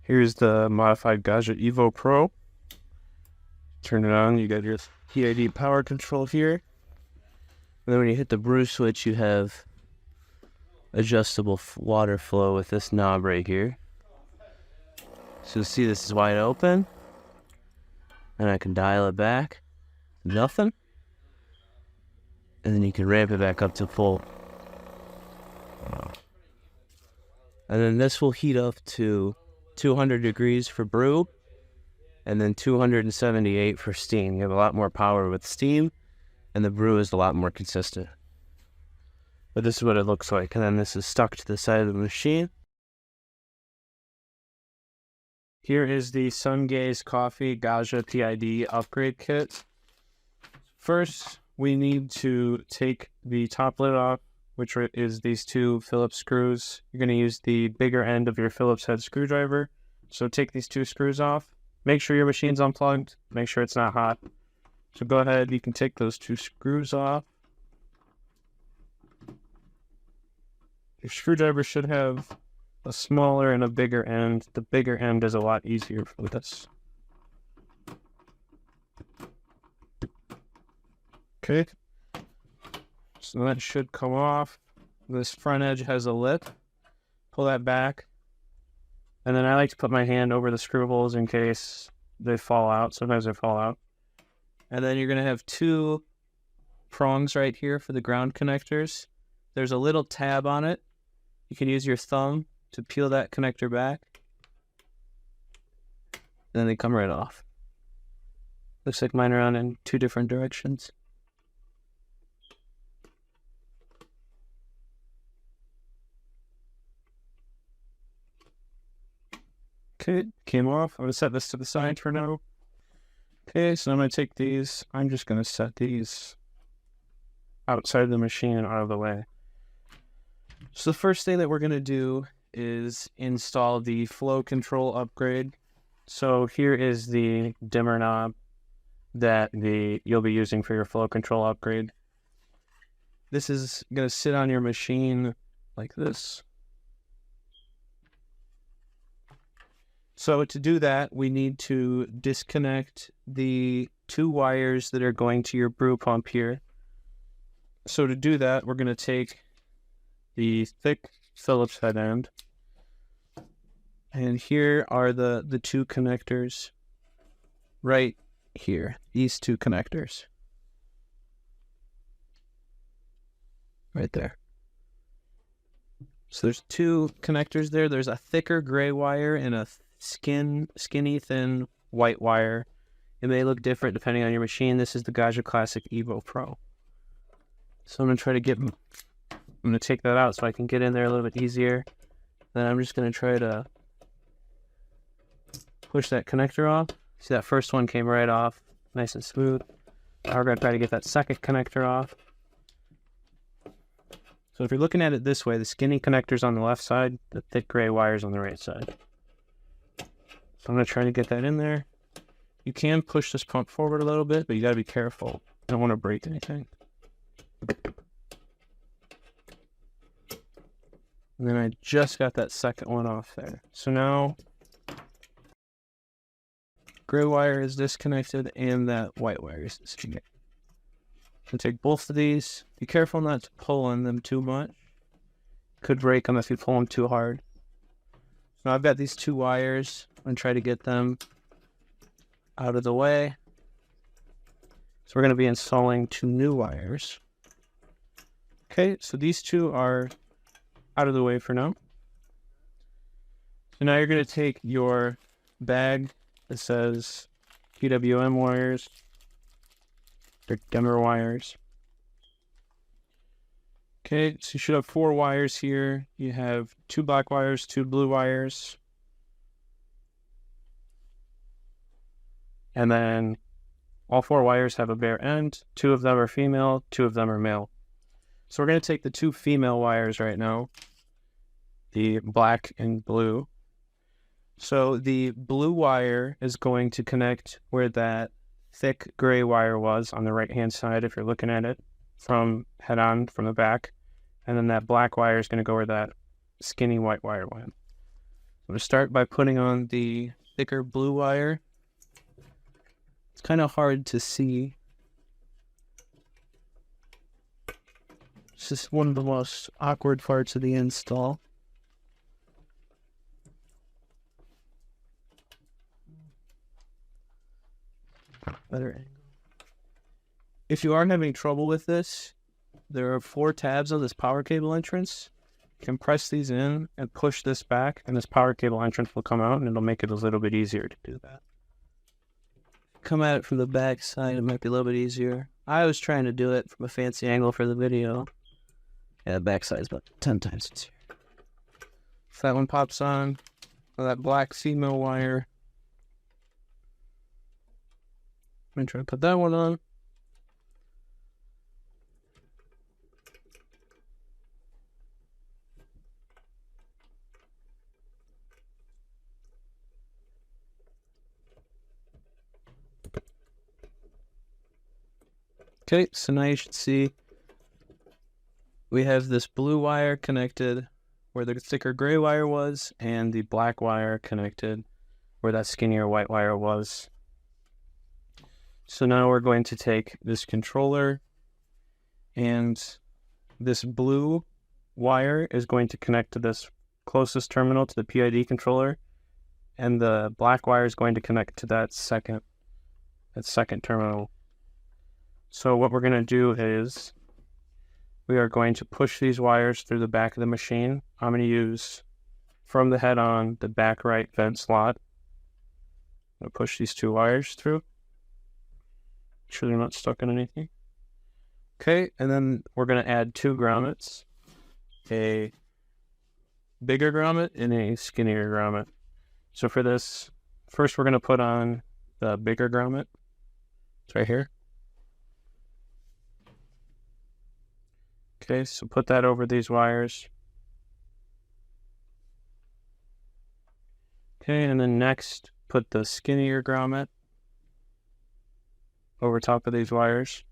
Here's the modified Gaggia Evo Pro. Turn it on, you got your PID power control here. And then when you hit the brew switch, you have adjustable water flow with this knob right here. So see, this is wide open. And I can dial it back. Nothing. And then you can ramp it back up to full. And then this will heat up to 200 degrees for brew, and then 278 for steam. You have a lot more power with steam, and the brew is a lot more consistent. But this is what it looks like, and then this is stuck to the side of the machine. Here is the Sungaze Coffee Gaggia PID Upgrade Kit. First, we need to take the top lid off, which is these two Phillips screws. You're going to use the bigger end of your Phillips head screwdriver. So take these two screws off. Make sure your machine's unplugged. Make sure it's not hot. So go ahead, you can take those two screws off. Your screwdriver should have a smaller and a bigger end. The bigger end is a lot easier for this. Okay. So that should come off. This front edge has a lip. Pull that back. And then I like to put my hand over the screw holes in case they fall out. Sometimes they fall out. And then you're going to have two prongs right here for the ground connectors. There's a little tab on it. You can use your thumb to peel that connector back. And then they come right off. Looks like mine are on in two different directions. Okay, came off. I'm going to set this to the side for now. Okay, so I'm going to take these. I'm just going to set these outside the machine and out of the way. So the first thing that we're going to do is install the flow control upgrade. So here is the dimmer knob that you'll be using for your flow control upgrade. This is going to sit on your machine like this. So to do that, we need to disconnect the two wires that are going to your brew pump here. So to do that, we're going to take the thick Phillips head end. And here are the two connectors right here. These two connectors. Right there. So there's two connectors there. There's a thicker gray wire and a skinny thin white wire. It may look different depending on your machine. This is the Gaggia Classic Evo Pro. So I'm going to take that out so I can get in there a little bit easier. Then I'm just going to try to push that connector off. See, that first one came right off, nice and smooth. Now we're going to try to get that second connector off. So if you're looking at it this way, the skinny connector's on the left side, the thick gray wire's on the right side. So I'm going to try to get that in there. You can push this pump forward a little bit, but you got to be careful. You don't want to break anything. And then I just got that second one off there. So now, gray wire is disconnected and that white wire is disconnected. So take both of these. Be careful not to pull on them too much. Could break them if you pull them too hard. So I've got these two wires. I'm going to try to get them out of the way. So we're going to be installing two new wires. Okay, so these two are out of the way for now. So now you're going to take your bag that says PWM wires, or dimmer wires. Okay, so you should have 4 wires here. You have 2 black wires, 2 blue wires. And then all 4 wires have a bare end. 2 of them are female, 2 of them are male. So we're going to take the 2 female wires right now, the black and blue. So the blue wire is going to connect where that thick gray wire was on the right-hand side if you're looking at it from head-on from the back. And then that black wire is going to go where that skinny white wire went. I'm going to start by putting on the thicker blue wire. It's kind of hard to see. This is one of the most awkward parts of the install. Better angle. If you are having trouble with this, there are 4 tabs on this power cable entrance. You can press these in and push this back, and this power cable entrance will come out, and it'll make it a little bit easier to do that. Come at it from the back side, it might be a little bit easier. I was trying to do it from a fancy angle for the video. Yeah, the back side's about 10 times easier. If that one pops on, that black female wire. I'm going to try to put that one on. Okay, so now you should see we have this blue wire connected where the thicker gray wire was, and the black wire connected where that skinnier white wire was. So now we're going to take this controller, and this blue wire is going to connect to this closest terminal to the PID controller, and the black wire is going to connect to that second terminal. So what we're going to do is we are going to push these wires through the back of the machine. I'm going to use, from the head on, the back right vent slot. I'm going to push these 2 wires through. Make sure they're not stuck in anything. Okay, and then we're going to add 2 grommets. A bigger grommet and a skinnier grommet. So for this, first we're going to put on the bigger grommet. It's right here. Okay, so put that over these wires. Okay, and then next, put the skinnier grommet over top of these wires.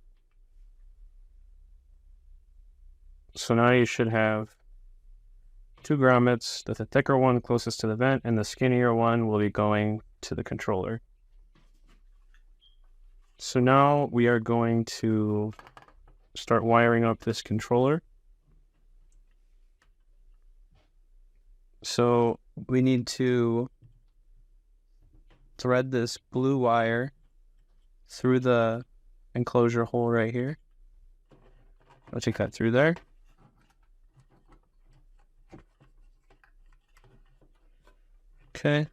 So now you should have 2 grommets, the thicker one closest to the vent, and the skinnier one will be going to the controller. So now we are going to start wiring up this controller. So we need to thread this blue wire through the enclosure hole right here. I'll take that through there. Okay.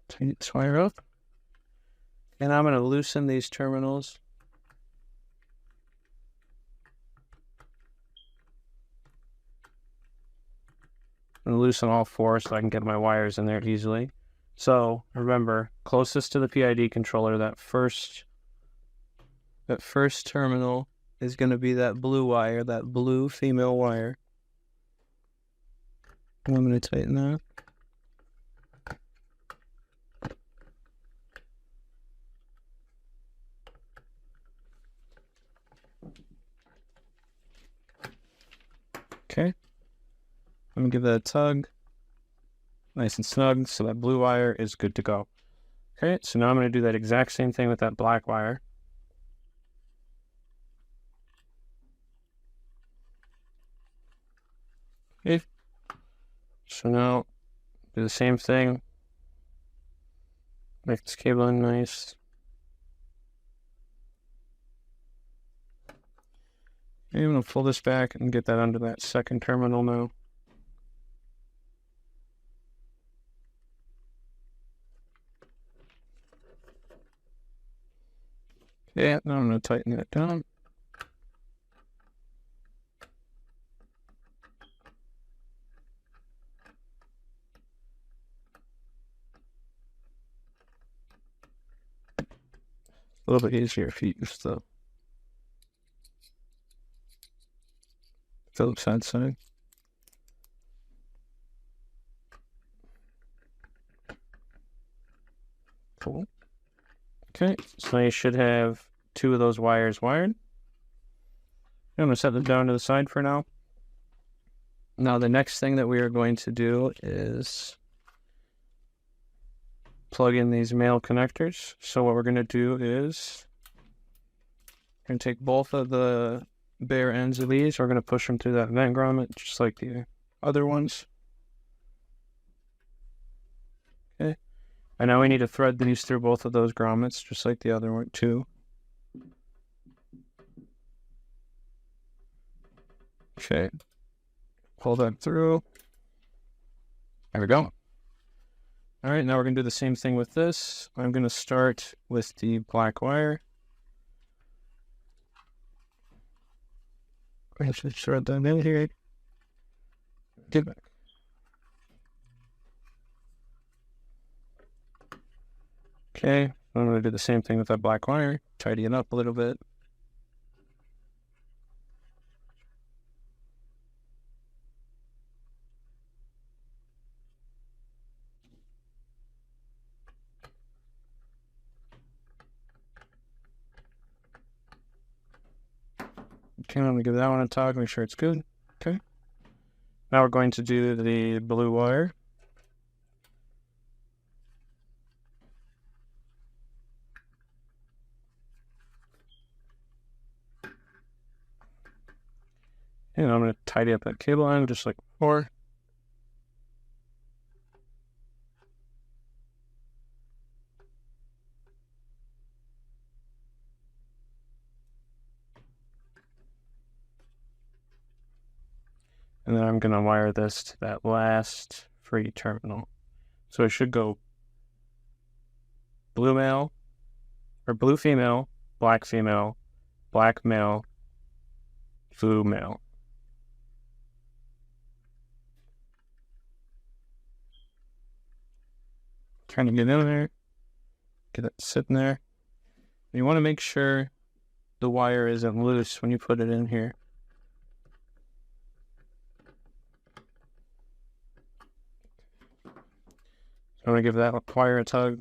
Tighten this wire up. And I'm going to loosen these terminals. I'm going to loosen all 4 so I can get my wires in there easily. So remember, closest to the PID controller, that first terminal is going to be that blue wire, that blue female wire. And I'm going to tighten that. Okay, I'm going to give that a tug, nice and snug, so that blue wire is good to go. Okay, so now I'm going to do that exact same thing with that black wire. Okay, so now do the same thing, make this cable in nice. I'm going to pull this back and get that under that second terminal now. Yeah, now I'm going to tighten that down. A little bit easier if you use the Phillips head side. Cool. Okay, so you should have 2 of those wires wired. I'm going to set them down to the side for now. Now the next thing that we are going to do is plug in these male connectors. So what we're going to do is we're going to take both of the bare ends of these. We're going to push them through that vent grommet just like the other ones. Okay. And now we need to thread these through both of those grommets just like the other one too. Okay. Pull that through. There we go. All right, now we're going to do the same thing with this. I'm going to start with the black wire. I should thread that in here. Get back. Okay, I'm going to do the same thing with that black wire. Tidy it up a little bit. Okay, I'm going to give that one a tug, make sure it's good. Okay. Now we're going to do the blue wire. And I'm going to tidy up that cable line just like before. And then I'm going to wire this to that last free terminal. So it should go blue male, or blue female, black male, blue male. Trying to get in there, get it sitting there. You want to make sure the wire isn't loose when you put it in here. I'm going to give that wire a tug.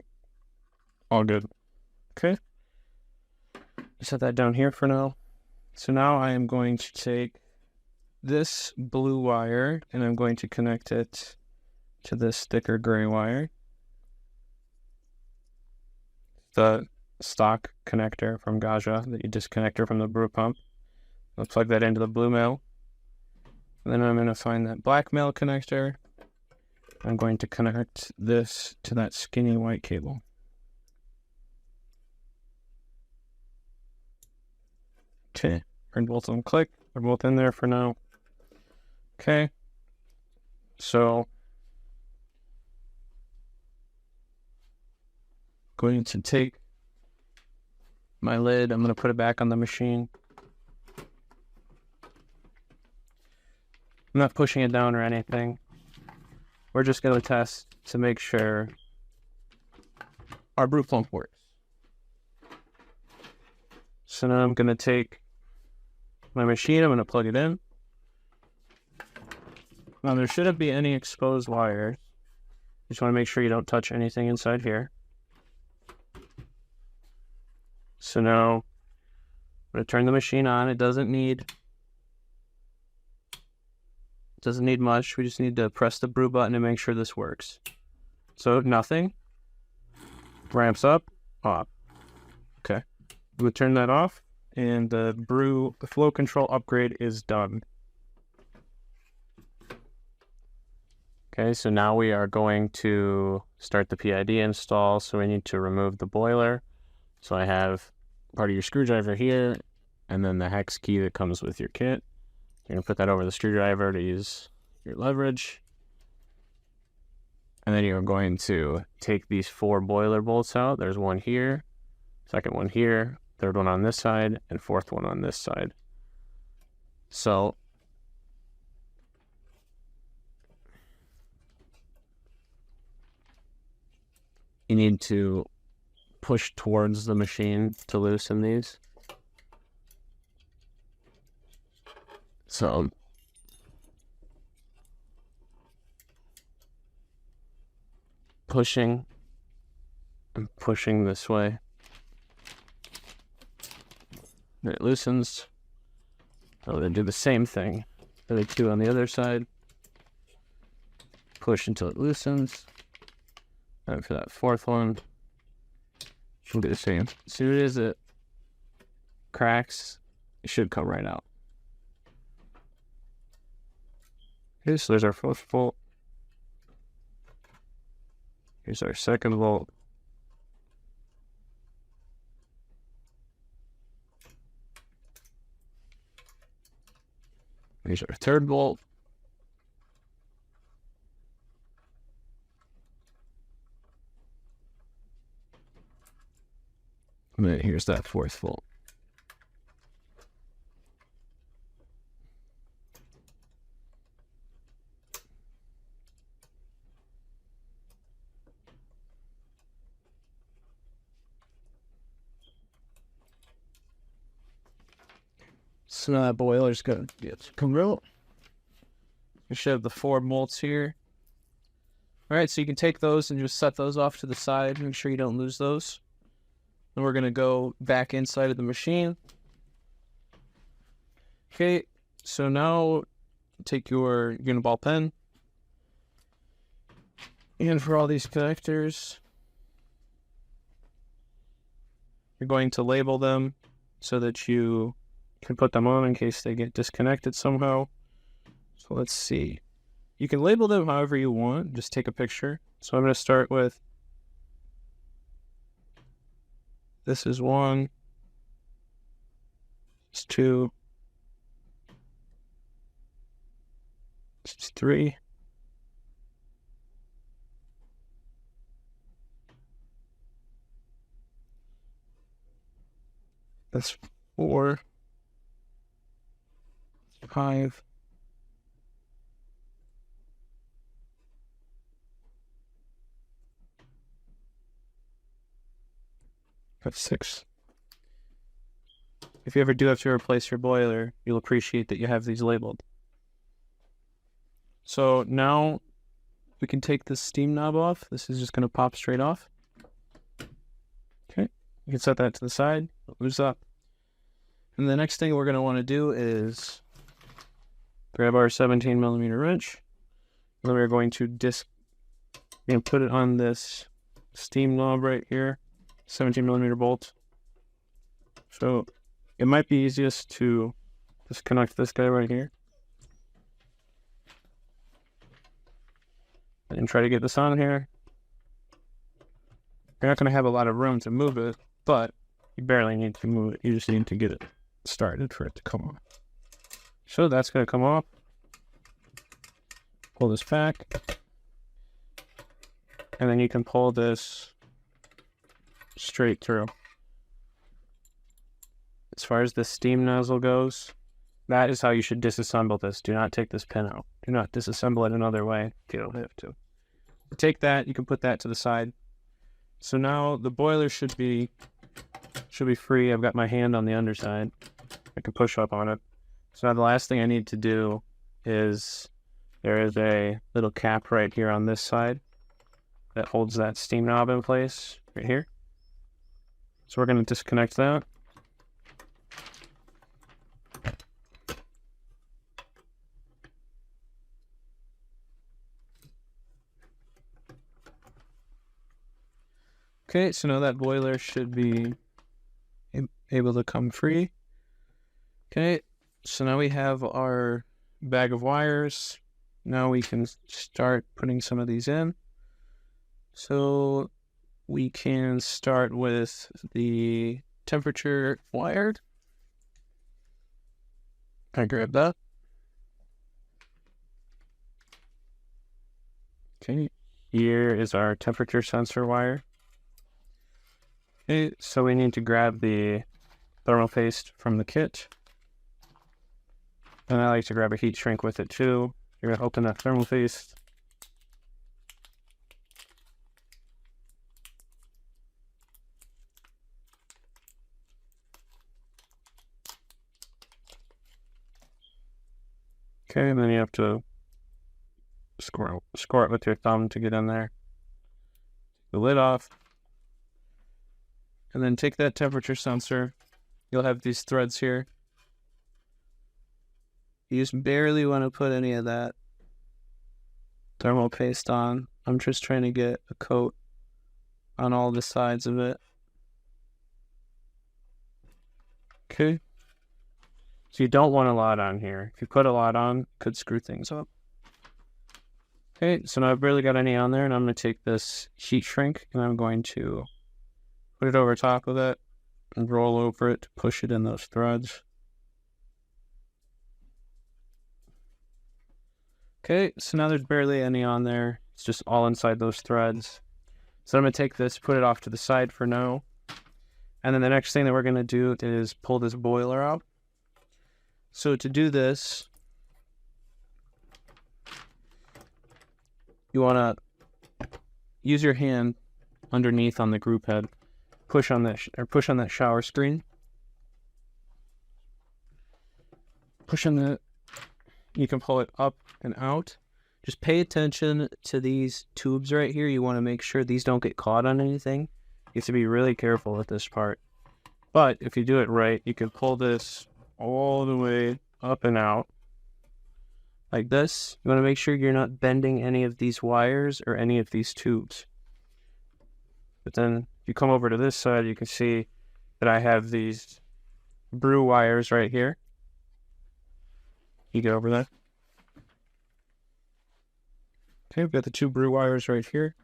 All good. Okay. Set that down here for now. So now I am going to take this blue wire and I'm going to connect it to this thicker gray wire. The stock connector from Gaggia that you disconnect from the brew pump. I'll plug that into the blue male. And then I'm going to find that black male connector. I'm going to connect this to that skinny white cable. Okay, and both of them click. They're both in there for now. Okay, so going to take my lid, I'm going to put it back on the machine. I'm not pushing it down or anything. We're just going to test to make sure our brew pump works. So now I'm going to take my machine, I'm going to plug it in. Now there shouldn't be any exposed wires. Just want to make sure you don't touch anything inside here. So now I'm going to turn the machine on. It doesn't need much. We just need to press the brew button and make sure this works. So nothing. Ramps up, off. Okay. We'll turn that off and the flow control upgrade is done. Okay, so now we are going to start the PID install. So we need to remove the boiler. So I have part of your screwdriver here and then the hex key that comes with your kit. You're going to put that over the screwdriver to use your leverage. And then you're going to take these 4 boiler bolts out. There's one here, second one here, third one on this side, and fourth one on this side. So you need to push towards the machine to loosen these. So pushing and pushing this way. And it loosens. So then do the same thing for the 2 on the other side. push until it loosens. And for that fourth one, should do the same. As soon as it cracks, it should come right out. Okay, so there's our first bolt. Here's our second bolt. Here's our third bolt. And then here's that fourth bolt. So now that boiler's gonna come out. We should have the 4 bolts here. All right, so you can take those and just set those off to the side. Make sure you don't lose those. Then we're gonna go back inside of the machine. Okay, so now take your uniball pen. And for all these connectors, you're going to label them so that you can put them on in case they get disconnected somehow. So let's see. You can label them however you want. Just take a picture. So I'm going to start with, this is 1. This is 2. This is 3. That's 4. 5. That's 6. If you ever do have to replace your boiler, you'll appreciate that you have these labeled. So now we can take this steam knob off. This is just going to pop straight off. Okay, you can set that to the side, loose up. And the next thing we're going to want to do is grab our 17mm wrench. And then we're going to put it on this steam knob right here, 17mm bolt. So it might be easiest to disconnect this guy right here. And try to get this on here. You're not going to have a lot of room to move it, but you barely need to move it. You just need to get it started for it to come off. So that's going to come off. Pull this back. And then you can pull this straight through. As far as the steam nozzle goes, that is how you should disassemble this. Do not take this pin out. Do not disassemble it another way if you don't have to. Take that, you can put that to the side. So now the boiler should be free. I've got my hand on the underside. I can push up on it. So now the last thing I need to do is, there is a little cap right here on this side that holds that steam knob in place right here. So we're going to disconnect that. Okay, so now that boiler should be able to come free. Okay, so now we have our bag of wires. Now we can start putting some of these in. So we can start with the temperature wired. I grab that. Okay, here is our temperature sensor wire. Okay, so we need to grab the thermal paste from the kit. And I like to grab a heat shrink with it too. You're going to open that thermal paste. Okay, and then you have to score it with your thumb to get in there. Take the lid off. And then take that temperature sensor. You'll have these threads here. You just barely want to put any of that thermal paste on. I'm just trying to get a coat on all the sides of it. Okay. So you don't want a lot on here. If you put a lot on, it could screw things up. Okay, so now I've barely got any on there, and I'm going to take this heat shrink, and I'm going to put it over top of it and roll over it to push it in those threads. Okay, so now there's barely any on there. It's just all inside those threads. So I'm going to take this, put it off to the side for now. And then the next thing that we're going to do is pull this boiler out. So to do this, you want to use your hand underneath on the group head. Push on that shower screen. Push on that. You can pull it up and out. Just pay attention to these tubes right here. You want to make sure these don't get caught on anything. You have to be really careful with this part. But if you do it right, you can pull this all the way up and out like this. You want to make sure you're not bending any of these wires or any of these tubes. But then if you come over to this side, you can see that I have these brew wires right here. You get over that. Okay, we've got the two brew wires right here.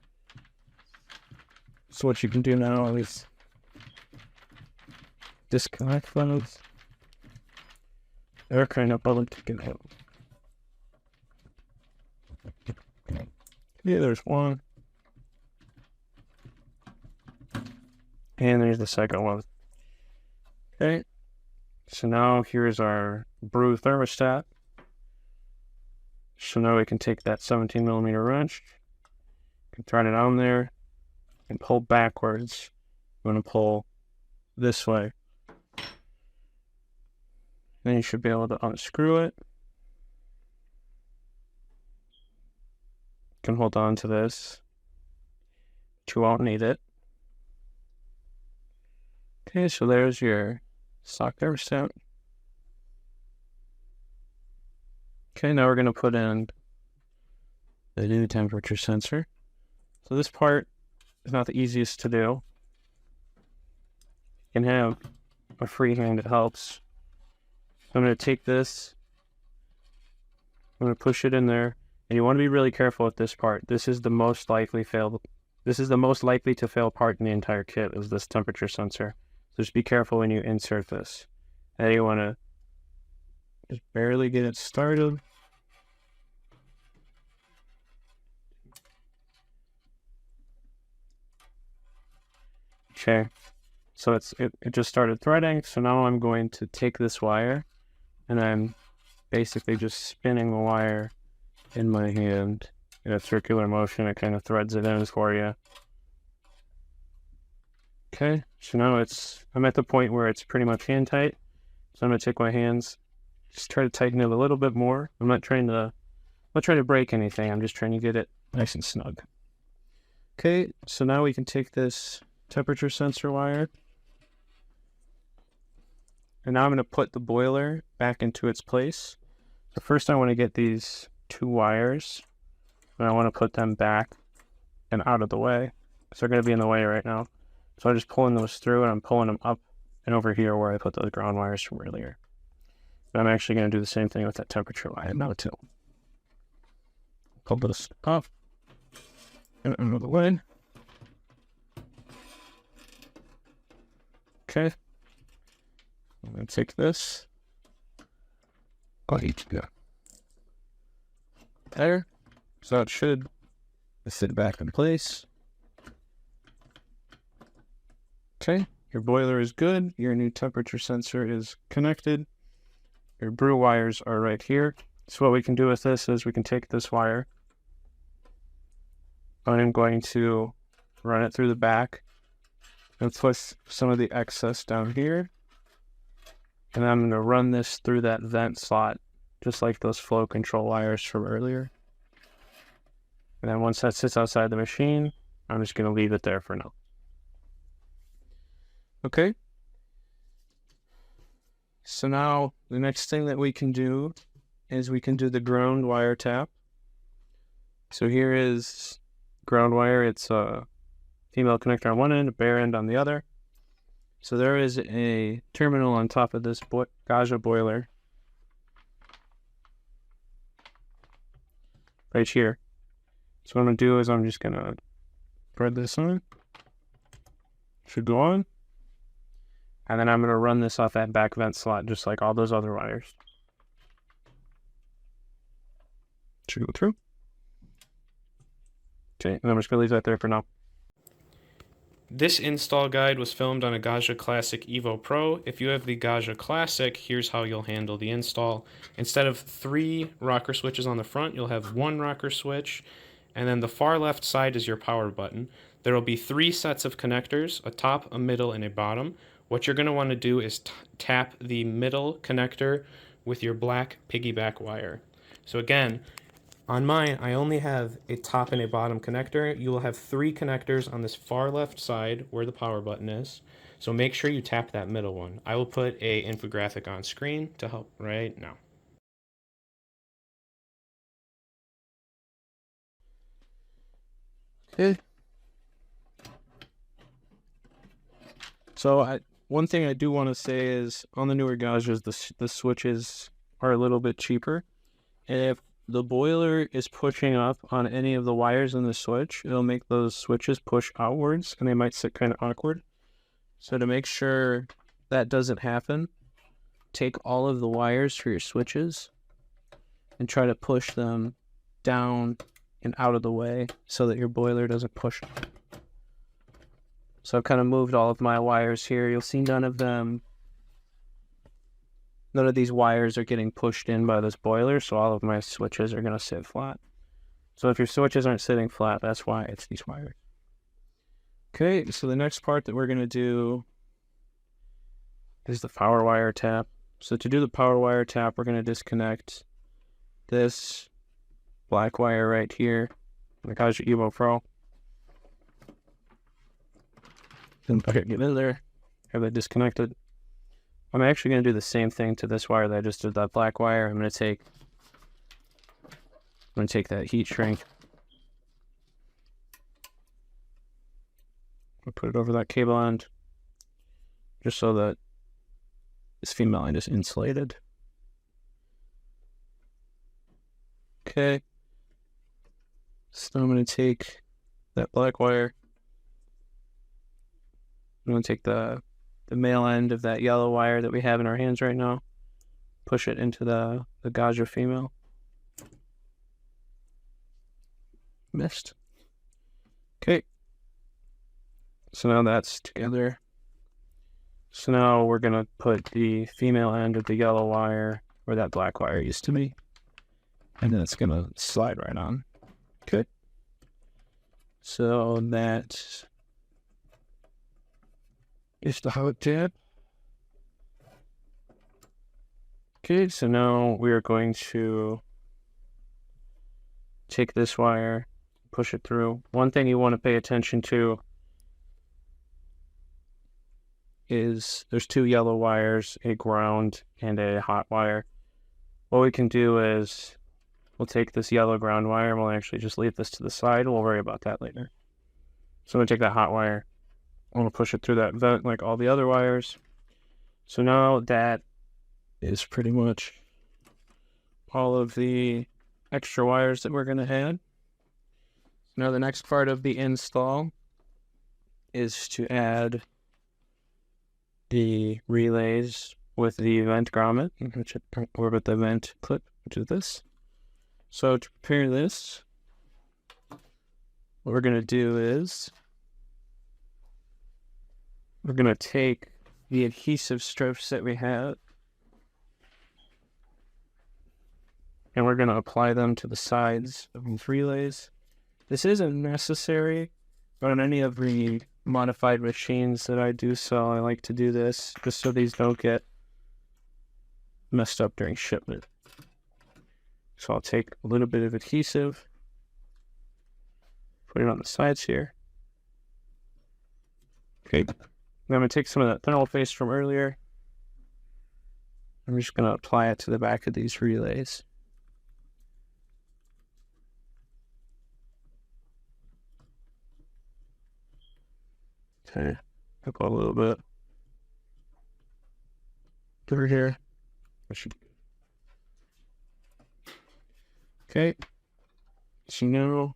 So what you can do now is disconnect those. They're kind of bubbling to get out. Yeah, there's one. And there's the second one. Okay. So now here's our brew thermostat. So now we can take that 17mm wrench, can turn it on there, and pull backwards. I'm going to pull this way. Then you should be able to unscrew it. You can hold on to this, but you won't need it. Okay, so there's your stock thermostat. Okay, now we're going to put in the new temperature sensor. So this part is not the easiest to do. You can have a free hand, it helps. I'm going to take this, I'm going to push it in there, and you want to be really careful with this part. This is the most likely to fail part in the entire kit, is this temperature sensor. So just be careful when you insert this. And you want to just barely get it started. Okay, so it just started threading. So now I'm going to take this wire, and I'm basically just spinning the wire in my hand in a circular motion. It kind of threads it in for you. Okay, so now I'm at the point where it's pretty much hand tight. So I'm going to take my hands, just try to tighten it a little bit more. I'm not trying to break anything. I'm just trying to get it nice and snug. Okay, so now we can take this temperature sensor wire, and now I'm going to put the boiler back into its place. So first I want to get these two wires, and I want to put them back and out of the way. So they're going to be in the way right now. So I'm just pulling those through, and I'm pulling them up and over here where I put those ground wires from earlier. But I'm actually going to do the same thing with that temperature wire now too. Pull this up and out of the way. Okay. I'm going to take this. There. So it should sit back in place. Okay. Your boiler is good. Your new temperature sensor is connected. Your brew wires are right here. So what we can do with this is we can take this wire. I'm going to run it through the back and push some of the excess down here. And I'm going to run this through that vent slot, just like those flow control wires from earlier. And then once that sits outside the machine, I'm just going to leave it there for now. Okay. So now the next thing that we can do is we can do the ground wire tap. So here is ground wire. It's a female connector on one end, a bare end on the other. So there is a terminal on top of this Gaggia boiler right here. So what I'm going to do is I'm just going to thread this on. Should go on. And then I'm going to run this off that back vent slot just like all those other wires. Should go through. Okay, and I'm just going to leave that there for now. This install guide was filmed on a Gaggia Classic Evo Pro. If you have the Gaggia Classic, here's how you'll handle the install. Instead of 3 rocker switches on the front, you'll have 1 rocker switch, and then the far left side is your power button. There will be 3 sets of connectors, a top, a middle, and a bottom. What you're going to want to do is tap the middle connector with your black piggyback wire. So again, on mine, I only have a top and a bottom connector. You will have 3 connectors on this far left side where the power button is. So make sure you tap that middle one. I will put an infographic on screen to help right now. Okay. So one thing I do want to say is on the newer Gaggias, the switches are a little bit cheaper. And if the boiler is pushing up on any of the wires in the switch, it'll make those switches push outwards and they might sit kind of awkward. So to make sure that doesn't happen, take all of the wires for your switches and try to push them down and out of the way so that your boiler doesn't push. So I've kind of moved all of my wires here. You'll see none of these wires are getting pushed in by this boiler, so all of my switches are going to sit flat. So if your switches aren't sitting flat, that's why it's these wires. Okay, so the next part that we're going to do is the power wire tap. So to do the power wire tap, we're going to disconnect this black wire right here, the Gaggia Evo Pro. Then get in there, have that disconnected. I'm actually going to do the same thing to this wire that I just did, that black wire. I'm going to take that heat shrink. I'll put it over that cable end just so that this female end is insulated. Okay. So I'm going to take that black wire. I'm going to take the male end of that yellow wire that we have in our hands right now, push it into the Gaggia female. Missed. Okay. So now that's together. So now we're going to put the female end of the yellow wire where that black wire used to be. And then it's going to slide right on. Okay. So that is the hot tap. Okay, so now we are going to take this wire, push it through. One thing you want to pay attention to is there's 2 yellow wires, a ground and a hot wire. What we can do is we'll take this yellow ground wire and we'll actually just leave this to the side. We'll worry about that later. So I'm going to take that hot wire. I'm going to push it through that vent like all the other wires. So now that is pretty much all of the extra wires that we're going to add. Now the next part of the install is to add the relays with the vent grommet, or with the vent clip, which is this. So to prepare this, what we're going to do is we're going to take the adhesive strips that we have and we're going to apply them to the sides of these relays. This isn't necessary, but on any of the modified machines that I do sell, I like to do this just so these don't get messed up during shipment. So I'll take a little bit of adhesive, put it on the sides here. Okay. I'm going to take some of that thermal paste from earlier. I'm just going to apply it to the back of these relays. Okay, up a little bit through here. Okay, so now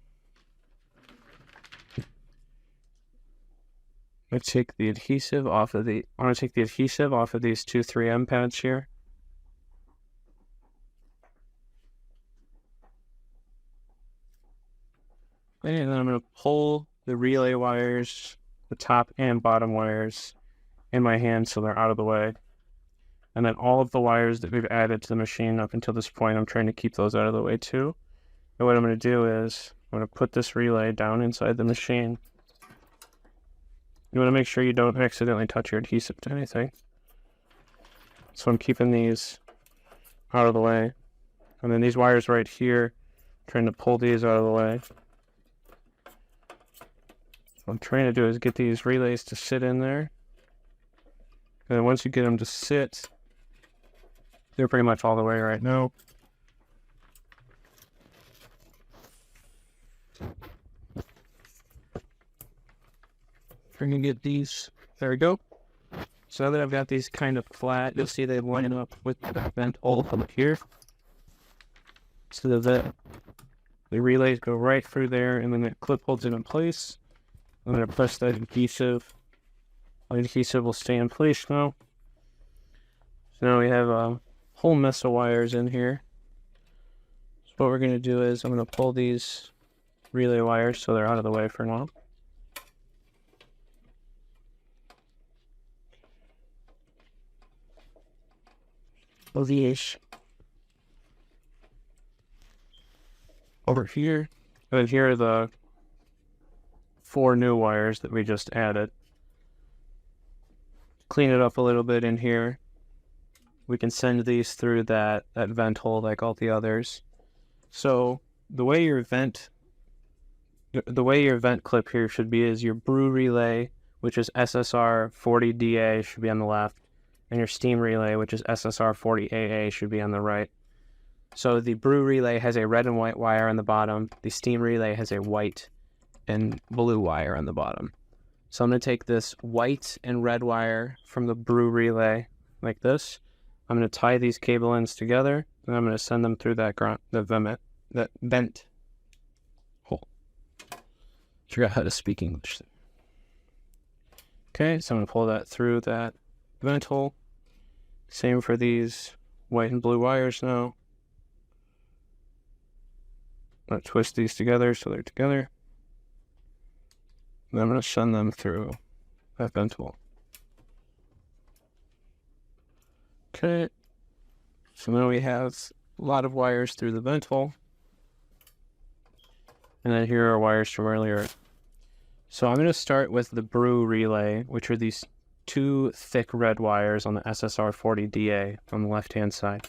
I take the adhesive off of the. I want to take the adhesive off of these two 3M pads here. And then I'm going to pull the relay wires, the top and bottom wires, in my hand so they're out of the way. And then all of the wires that we've added to the machine up until this point, I'm trying to keep those out of the way too. And what I'm going to do is I'm going to put this relay down inside the machine. You want to make sure you don't accidentally touch your adhesive to anything. So I'm keeping these out of the way. And then these wires right here, I'm trying to pull these out of the way. What I'm trying to do is get these relays to sit in there. And then once you get them to sit, they're pretty much all the way right now. We're gonna get these. There we go. So now that I've got these kind of flat, you'll see they line up with the vent hole up here. So the relays go right through there, and then the clip holds it in place. I'm gonna press that adhesive. The adhesive will stay in place now. So now we have a whole mess of wires in here. So what we're gonna do is I'm gonna pull these relay wires so they're out of the way for now. Over here, and here are the 4 new wires that we just added. Clean it up a little bit in here. We can send these through that vent hole like all the others. So the way your vent clip here should be is your brew relay, which is SSR 40DA, should be on the left, and your steam relay, which is SSR 40AA, should be on the right. So the brew relay has a red and white wire on the bottom. The steam relay has a white and blue wire on the bottom. So I'm going to take this white and red wire from the brew relay like this. I'm going to tie these cable ends together, and I'm going to send them through that vent hole. Forgot how to speak English. Okay, so I'm going to pull that through that vent hole. Same for these white and blue wires now. I'm going to twist these together so they're together. And I'm going to send them through that vent hole. Okay, so now we have a lot of wires through the vent hole. And then here are wires from earlier. So I'm going to start with the brew relay, which are these 2 thick red wires on the SSR 40DA on the left-hand side.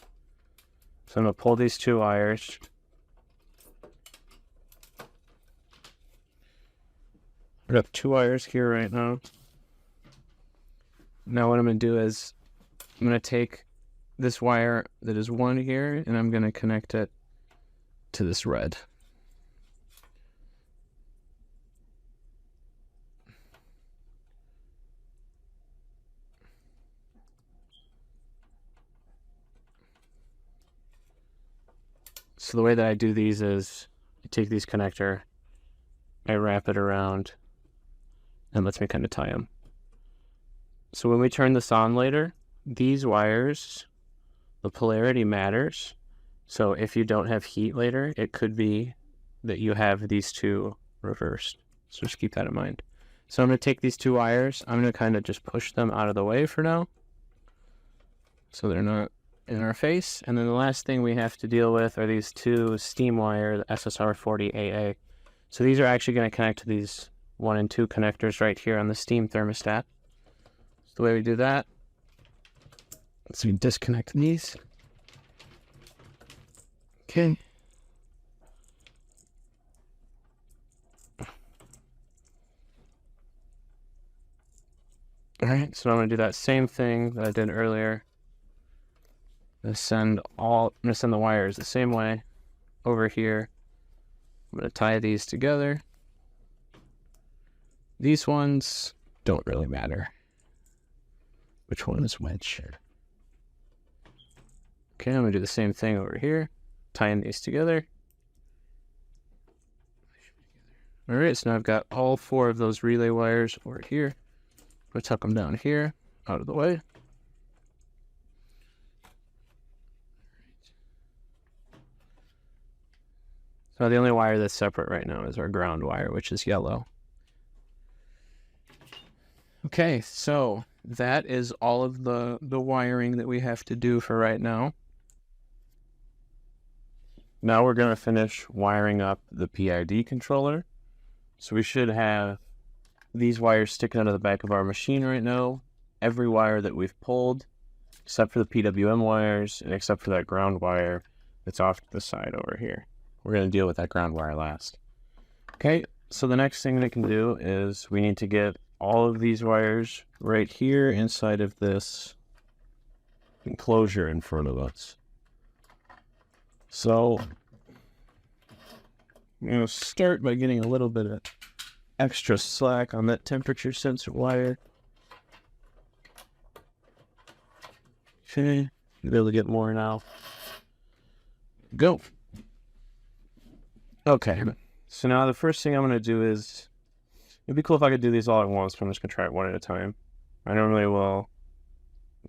So I'm going to pull these 2 wires. I have 2 wires here right now. Now what I'm going to do is I'm going to take this wire that is 1 here, and I'm going to connect it to this red. So the way that I do these is I take these connector, I wrap it around, and lets me kind of tie them. So when we turn this on later, these wires, the polarity matters. So if you don't have heat later, it could be that you have these 2 reversed. So just keep that in mind. So I'm going to take these 2 wires. I'm going to kind of just push them out of the way for now, so they're not in our face. And then the last thing we have to deal with are these 2 steam wire, the SSR 40AA. So these are actually going to connect to these 1 and 2 connectors right here on the steam thermostat. So the way we do that, so we disconnect these. Okay. All right, so I'm going to do that same thing that I did earlier. I'm going to send the wires the same way over here. I'm going to tie these together. These ones, don't really matter which one is which. Okay, I'm going to do the same thing over here, tying these together. All right, so now I've got all 4 of those relay wires over here. I'm going to tuck them down here, out of the way. So the only wire that's separate right now is our ground wire, which is yellow. Okay, so that is all of the wiring that we have to do for right now. Now we're going to finish wiring up the PID controller. So we should have these wires sticking out of the back of our machine right now. Every wire that we've pulled, except for the PWM wires, and except for that ground wire that's off to the side over here. We're going to deal with that ground wire last. Okay, so the next thing we can do is we need to get all of these wires right here inside of this enclosure in front of us. So I'm going to start by getting a little bit of extra slack on that temperature sensor wire. Okay, you'll be able to get more now. Go. Okay, so now the first thing I'm going to do is, it'd be cool if I could do these all at once, but I'm just going to try it one at a time. I normally will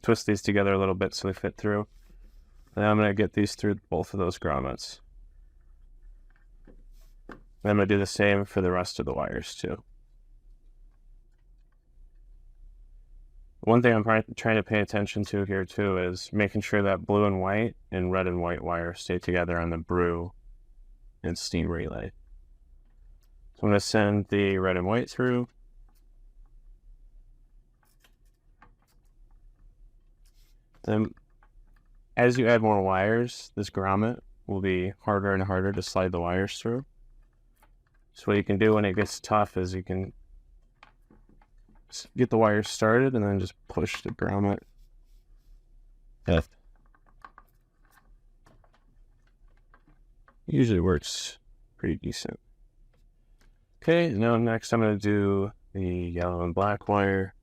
twist these together a little bit so they fit through. And I'm going to get these through both of those grommets. And I'm going to do the same for the rest of the wires too. One thing I'm trying to pay attention to here too is making sure that blue and white and red and white wire stay together on the brew and steam relay. So I'm going to send the red and white through. Then as you add more wires, this grommet will be harder and harder to slide the wires through. So what you can do when it gets tough is you can get the wires started and then just push the grommet up. Usually works pretty decent. Okay, now next I'm going to do the yellow and black wire.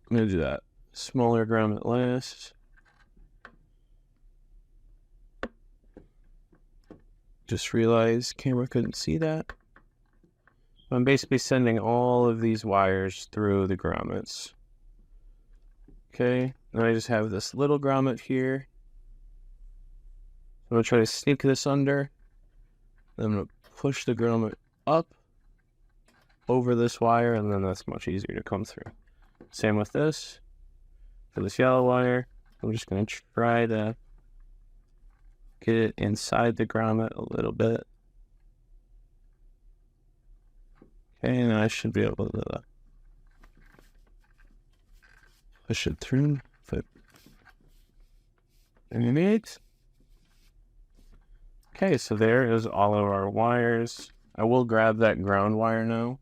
I'm going to do that smaller grommet last. Just realized camera couldn't see that. I'm basically sending all of these wires through the grommets. Okay, now I just have this little grommet here. I'm going to try to sneak this under. Then I'm going to push the grommet up over this wire, and then that's much easier to come through. Same with this. For this yellow wire, I'm just going to try to get it inside the grommet a little bit. Okay, and I should be able to push it through. Okay, so there is all of our wires. I will grab that ground wire now.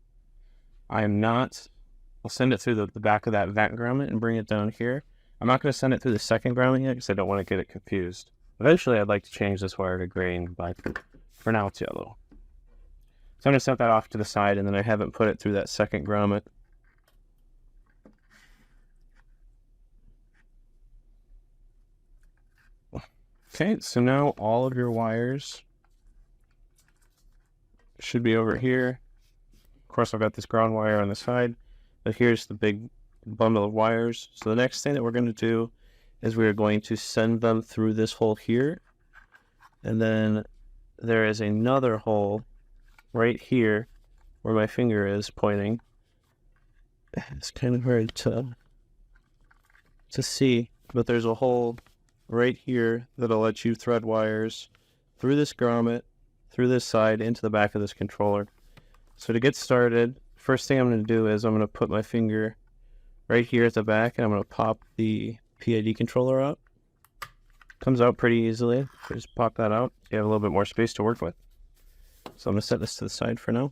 I'll send it through the back of that vent grommet and bring it down here. I'm not going to send it through the second grommet yet because I don't want to get it confused. Eventually, I'd like to change this wire to green, but for now it's yellow. So I'm going to set that off to the side, and then I haven't put it through that second grommet. Okay, so now all of your wires should be over here. Of course, I've got this ground wire on the side, but here's the big bundle of wires. So the next thing that we're going to do is we are going to send them through this hole here, and then there is another hole right here where my finger is pointing. It's kind of hard to see, but there's a hole right here that'll let you thread wires through this grommet, through this side, into the back of this controller. So to get started, first thing I'm going to do is I'm going to put my finger right here at the back, and I'm going to pop the PID controller out. Comes out pretty easily. Just pop that out. You have a little bit more space to work with. So I'm going to set this to the side for now.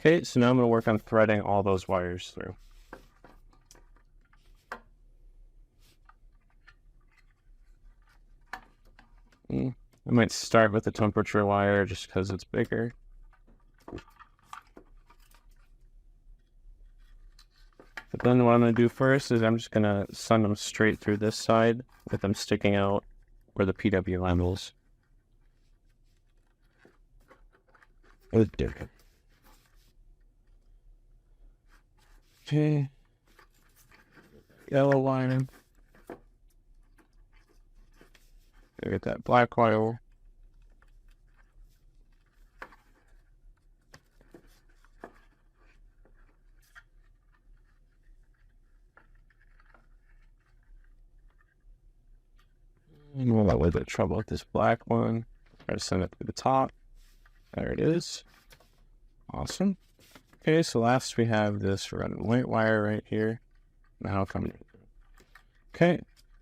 Okay, so now I'm going to work on threading all those wires through. I might start with the temperature wire just because it's bigger. But then what I'm going to do first is I'm just going to send them straight through this side with them sticking out where the PWM is. Okay. Yellow line. Get that black wire. And we'll have a little bit of trouble with this black one. Try to send it to the top. There it is. Awesome. Okay, so last we have this red and white wire right here. Now coming. Okay,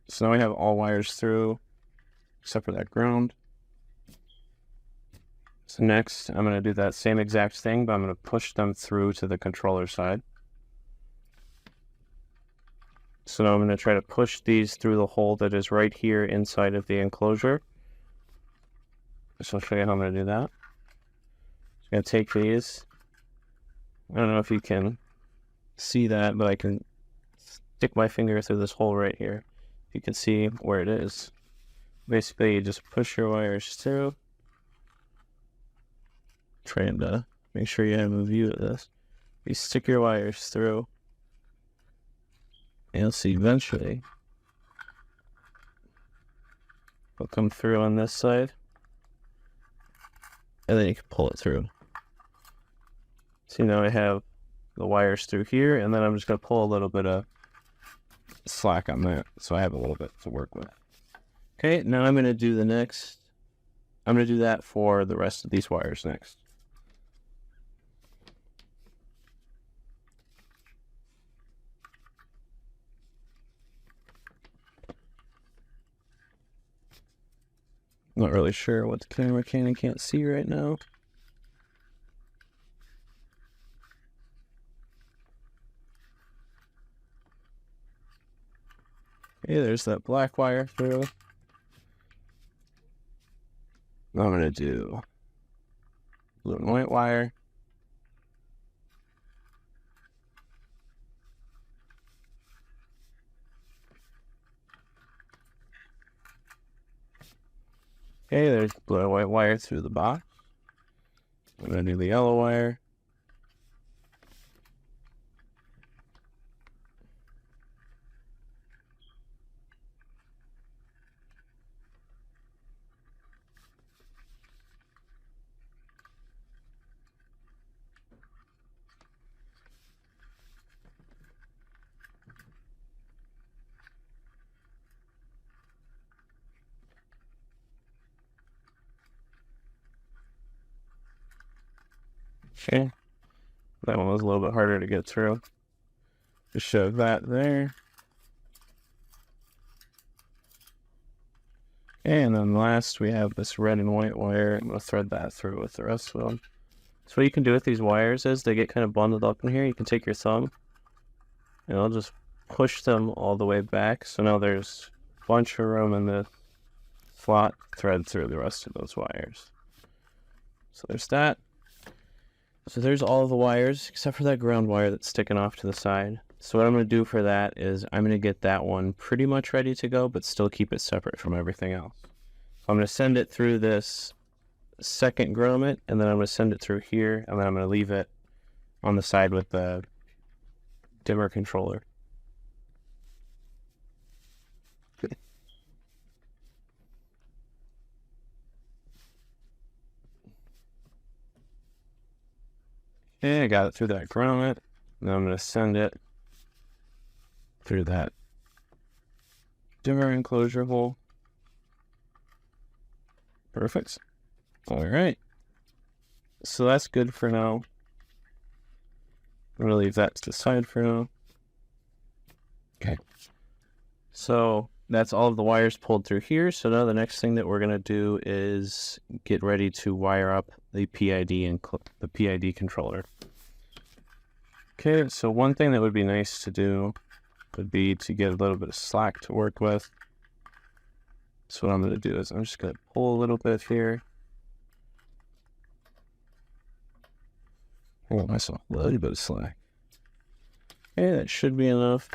so now we have all wires through, except for that ground. So next, I'm going to do that same exact thing, but I'm going to push them through to the controller side. So now I'm going to try to push these through the hole that is right here inside of the enclosure. So I'll show you how I'm going to do that. I'm going to take these. I don't know if you can see that, but I can stick my finger through this hole right here. You can see where it is. Basically, you just push your wires through. Trying to make sure you have a view of this. You stick your wires through. And you'll see eventually it'll come through on this side. And then you can pull it through. See, now I have the wires through here, and then I'm just going to pull a little bit of slack on that, so I have a little bit to work with. Okay, now I'm going to do the next. I'm going to do that for the rest of these wires next. Not really sure what the camera can and can't see right now. Okay, there's that black wire through. Now I'm going to do blue and white wire. Okay, there's blue and white wire through the box. I'm going to do the yellow wire. Okay, that one was a little bit harder to get through. Just shove that there. Okay, and then last we have this red and white wire. I'm going to thread that through with the rest of them. So what you can do with these wires is they get kind of bundled up in here. You can take your thumb and I'll just push them all the way back. So now there's a bunch of room in the slot, thread through the rest of those wires. So there's that. So there's all of the wires except for that ground wire that's sticking off to the side. So what I'm going to do for that is I'm going to get that one pretty much ready to go, but still keep it separate from everything else. So I'm going to send it through this second grommet, and then I'm going to send it through here, and then I'm going to leave it on the side with the dimmer controller. Okay, I got it through that grommet. Now I'm going to send it through that dimmer enclosure hole. Perfect. All right. So that's good for now. I'm going to leave that to the side for now. Okay. So that's all of the wires pulled through here. So now the next thing that we're going to do is get ready to wire up the PID and the PID controller. Okay, so one thing that would be nice to do would be to get a little bit of slack to work with. So what I'm going to do is I'm just going to pull a little bit here. I got myself a little bit of slack. Okay, that should be enough.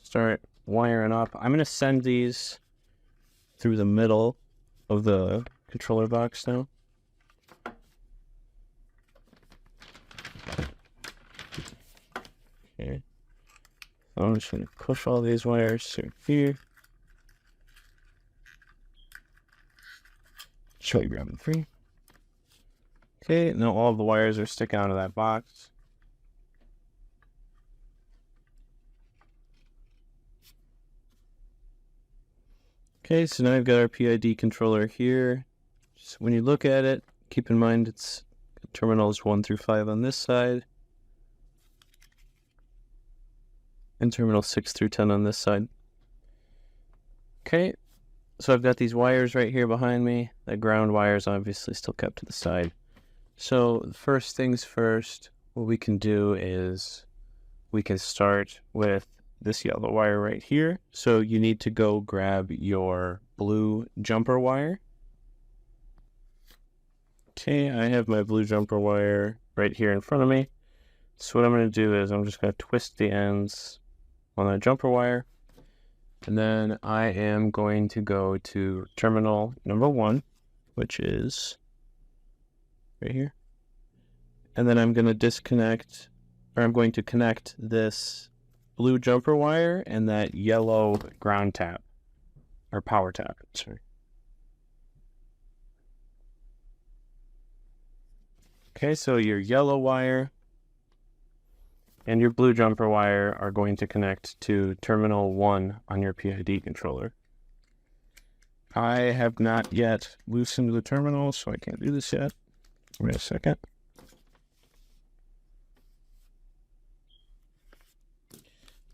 Start wiring up. I'm going to send these through the middle of the controller box now. Okay. So I'm just going to push all these wires through here. Try grabbing free. Okay, now all of the wires are sticking out of that box. Okay, so now I've got our PID controller here. Just when you look at it, keep in mind it's terminals 1 through 5 on this side, and terminal 6 through 10 on this side. Okay, so I've got these wires right here behind me. The ground wires obviously still kept to the side. So first things first, what we can do is we can start with this yellow wire right here. So you need to go grab your blue jumper wire. Okay, I have my blue jumper wire right here in front of me. So what I'm going to do is I'm just going to twist the ends on that jumper wire. And then I am going to go to terminal number 1, which is right here. And then I'm going to disconnect, or I'm going to connect this blue jumper wire and that yellow ground tap, or power tap, sorry. Okay, so your yellow wire and your blue jumper wire are going to connect to terminal 1 on your PID controller. I have not yet loosened the terminal, so I can't do this yet. Wait a second.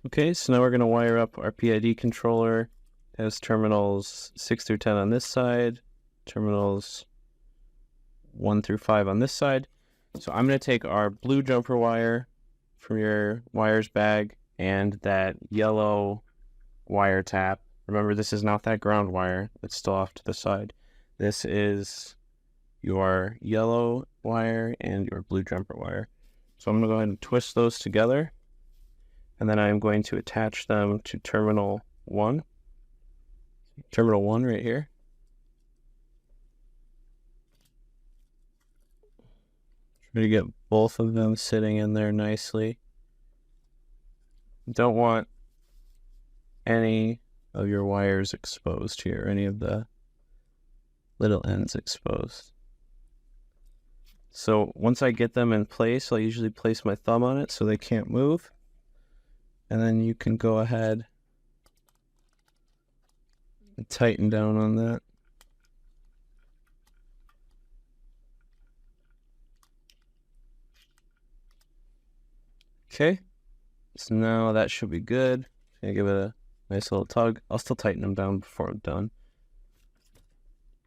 Okay, so now we're going to wire up our PID controller. It has terminals 6 through 10 on this side, terminals 1 through 5 on this side. So I'm going to take our blue jumper wire from your wires bag and that yellow wire tap. Remember, this is not that ground wire that's still off to the side. This is your yellow wire and your blue jumper wire. So I'm going to go ahead and twist those together. And then I'm going to attach them to terminal 1. Terminal 1 right here. Try to get both of them sitting in there nicely. Don't want any of your wires exposed here, any of the little ends exposed. So once I get them in place, I'll usually place my thumb on it so they can't move. And then you can go ahead and tighten down on that. Okay, so now that should be good. Gonna give it a nice little tug. I'll still tighten them down before I'm done.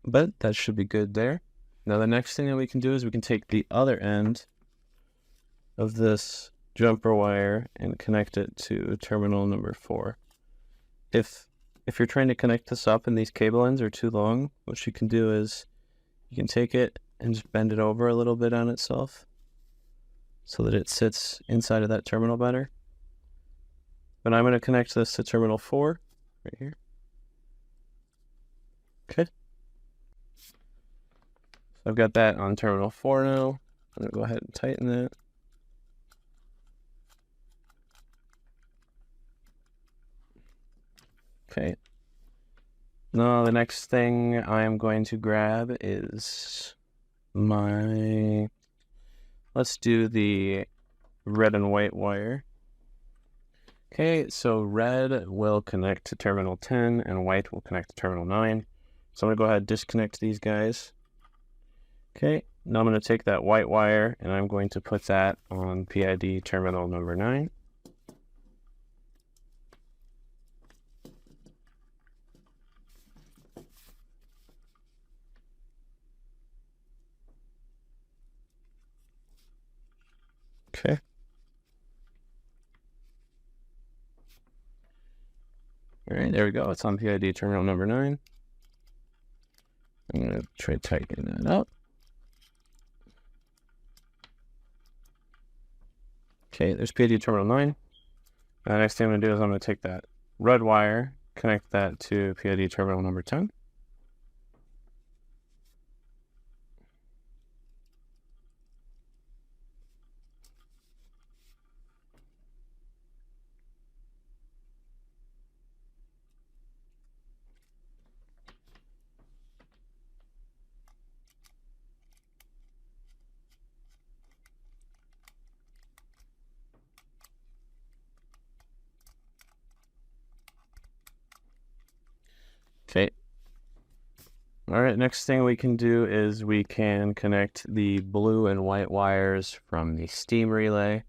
But that should be good there. Now the next thing that we can do is we can take the other end of this jumper wire and connect it to terminal number 4. If you're trying to connect this up and these cable ends are too long, what you can do is you can take it and just bend it over a little bit on itself so that it sits inside of that terminal better. But I'm going to connect this to terminal 4 right here. Okay. So I've got that on terminal 4 now. I'm going to go ahead and tighten that. Okay. Now the next thing I am going to grab is let's do the red and white wire. Okay, so red will connect to terminal 10 and white will connect to terminal 9. So I'm going to go ahead and disconnect these guys. Okay, now I'm going to take that white wire and I'm going to put that on PID terminal number 9. Okay. All right, there we go. It's on PID terminal number 9. I'm going to try tightening that up. Okay, there's PID terminal 9. The next thing I'm going to do is I'm going to take that red wire, connect that to PID terminal number 10. Okay. All right, next thing we can do is we can connect the blue and white wires from the steam relay.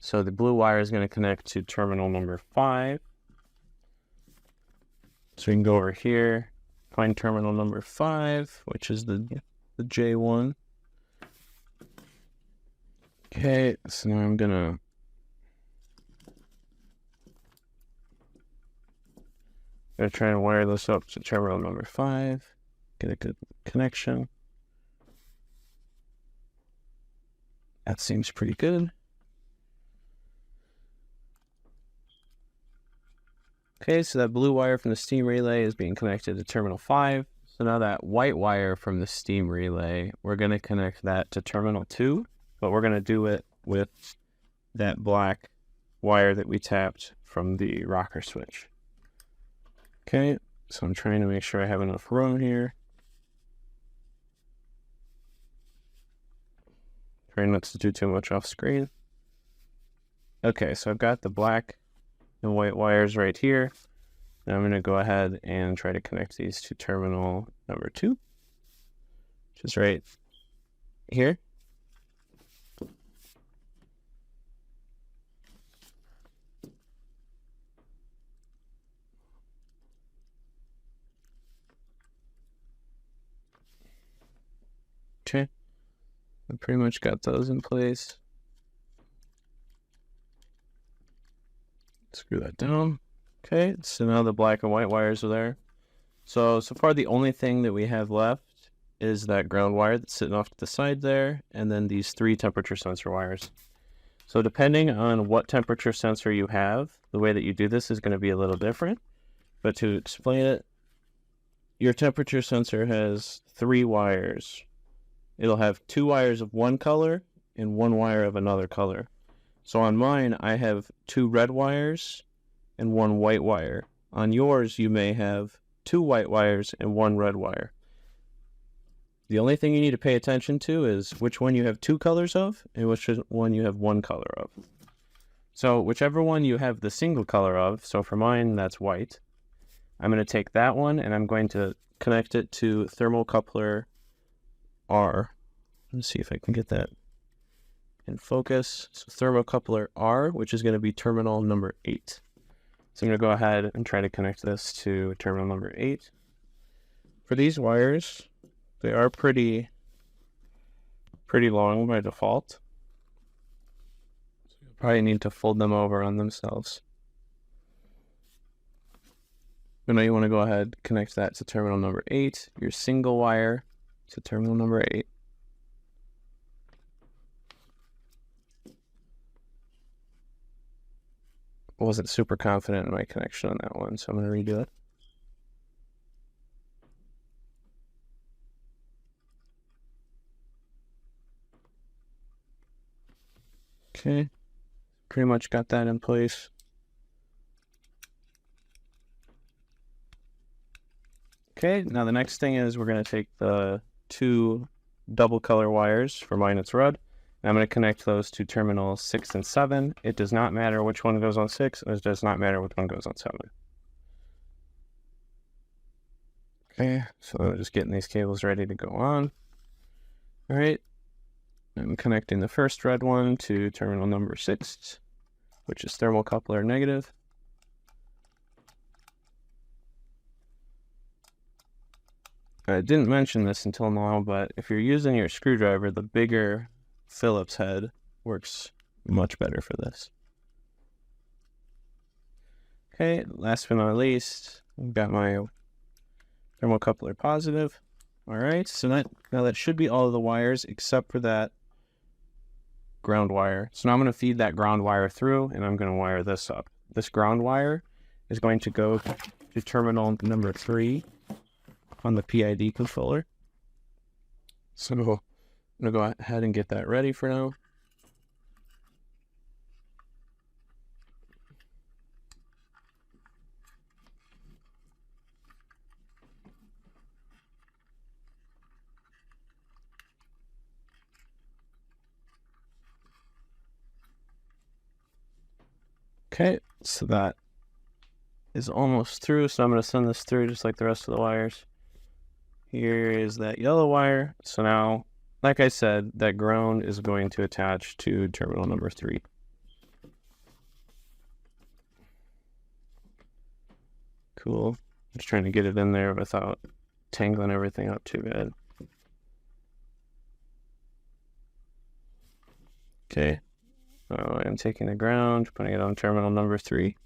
So the blue wire is going to connect to terminal number 5. So we can go over here, find terminal number 5, which is the J1. Okay, so now I'm going to try and wire this up to terminal number 5, get a good connection. That seems pretty good. Okay, so that blue wire from the steam relay is being connected to terminal 5. So now that white wire from the steam relay, we're going to connect that to terminal 2, but we're going to do it with that black wire that we tapped from the rocker switch. Okay, so I'm trying to make sure I have enough room here. Trying not to do too much off screen. Okay, so I've got the black and white wires right here. Now I'm going to go ahead and try to connect these to terminal number 2, which is right here. Okay, I pretty much got those in place. Screw that down. Okay, so now the black and white wires are there. So far the only thing that we have left is that ground wire that's sitting off to the side there, and then these 3 temperature sensor wires. So depending on what temperature sensor you have, the way that you do this is going to be a little different. But to explain it, your temperature sensor has 3 wires. It'll have 2 wires of one color and 1 wire of another color. So on mine, I have 2 red wires and 1 white wire. On yours, you may have 2 white wires and 1 red wire. The only thing you need to pay attention to is which one you have 2 colors of and which one you have 1 color of. So whichever one you have the single color of, so for mine, that's white, I'm going to take that one and I'm going to connect it to thermocoupler R. Let's see if I can get that in focus. So thermocoupler R, which is going to be terminal number 8. So I'm going to go ahead and try to connect this to terminal number 8. For these wires, they are pretty long by default. So you'll probably need to fold them over on themselves. But now you want to go ahead and connect that to terminal number 8, your single wire to terminal number 8. I wasn't super confident in my connection on that one, so I'm going to redo it. Okay, pretty much got that in place. Okay, now the next thing is we're going to take the 2 double color wires. For mine it's red. I'm going to connect those to terminals 6 and 7. It does not matter which one goes on 6, and it does not matter which one goes on 7. Okay, so I'm just getting these cables ready to go on. All right, I'm connecting the first red one to terminal number 6, which is thermocoupler negative. I didn't mention this until now, but if you're using your screwdriver, the bigger Phillips head works much better for this. Okay, last but not least, I've got my thermocoupler positive. All right, so now that should be all of the wires except for that ground wire. So now I'm going to feed that ground wire through, and I'm going to wire this up. This ground wire is going to go to terminal number 3 on the PID controller. So I'm going to go ahead and get that ready for now. Okay, so that is almost through, so I'm going to send this through just like the rest of the wires. Here is that yellow wire. So now, like I said, that ground is going to attach to terminal number 3. Cool. Just trying to get it in there without tangling everything up too bad. Okay. I'm taking the ground, putting it on terminal number 3.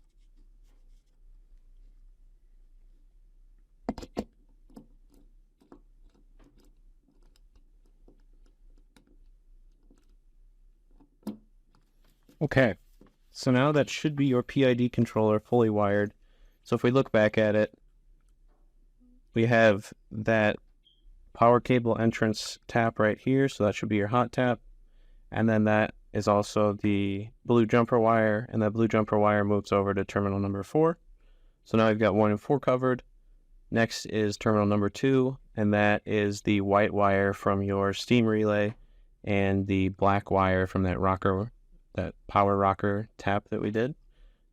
Okay, so now that should be your PID controller fully wired. So if we look back at it, we have that power cable entrance tap right here, so that should be your hot tap. And then that is also the blue jumper wire, and that blue jumper wire moves over to terminal number 4. So now I've got 1 and 4 covered. Next is terminal number 2, and that is the white wire from your steam relay and the black wire from that power rocker tap that we did.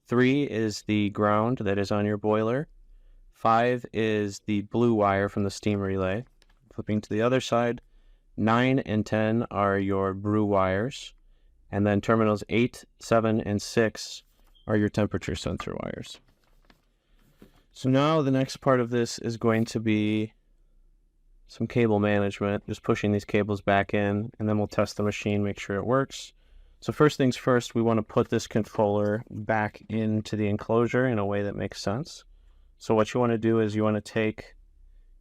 3 is the ground that is on your boiler. 5 is the blue wire from the steam relay. Flipping to the other side, 9 and 10 are your brew wires. And then terminals 8, 7, and 6 are your temperature sensor wires. So now the next part of this is going to be some cable management, just pushing these cables back in, and then we'll test the machine, make sure it works. So first things first, we want to put this controller back into the enclosure in a way that makes sense. So what you want to do is you want to take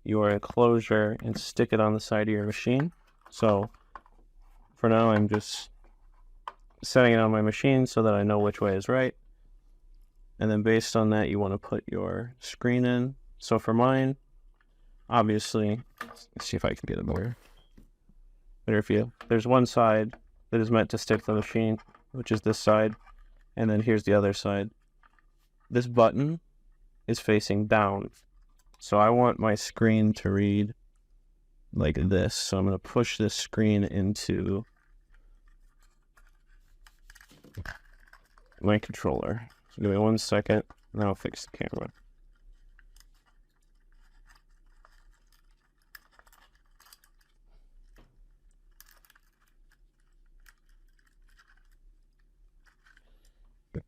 your enclosure and stick it on the side of your machine. So for now, I'm just setting it on my machine so that I know which way is right. And then based on that, you want to put your screen in. So for mine, obviously, let's see if I can get it better for you. There's one side that is meant to stick to the machine, which is this side, and then here's the other side. This button is facing down, so I want my screen to read like this. So I'm going to push this screen into my controller. So give me 1 second, and I'll fix the camera.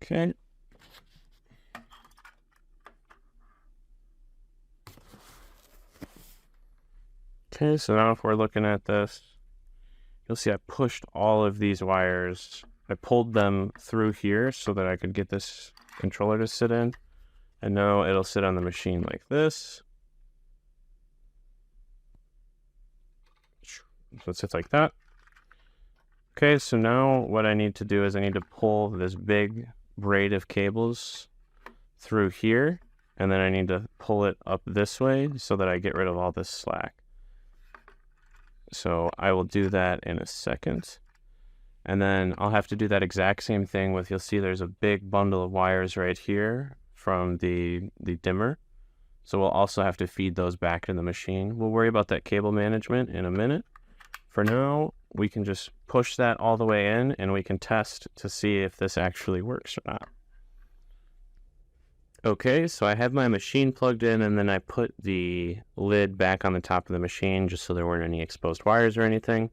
Okay. Okay, so now if we're looking at this, you'll see I pushed all of these wires. I pulled them through here so that I could get this controller to sit in. And now it'll sit on the machine like this. So it sits like that. Okay, so now what I need to do is I need to pull this big braid of cables through here, and then I need to pull it up this way so that I get rid of all this slack. So I will do that in a second. And then I'll have to do that exact same thing with, you'll see there's a big bundle of wires right here from the dimmer. So we'll also have to feed those back to the machine. We'll worry about that cable management in a minute. For now, we can just push that all the way in, and we can test to see if this actually works or not. Okay, so I have my machine plugged in, and then I put the lid back on the top of the machine just so there weren't any exposed wires or anything.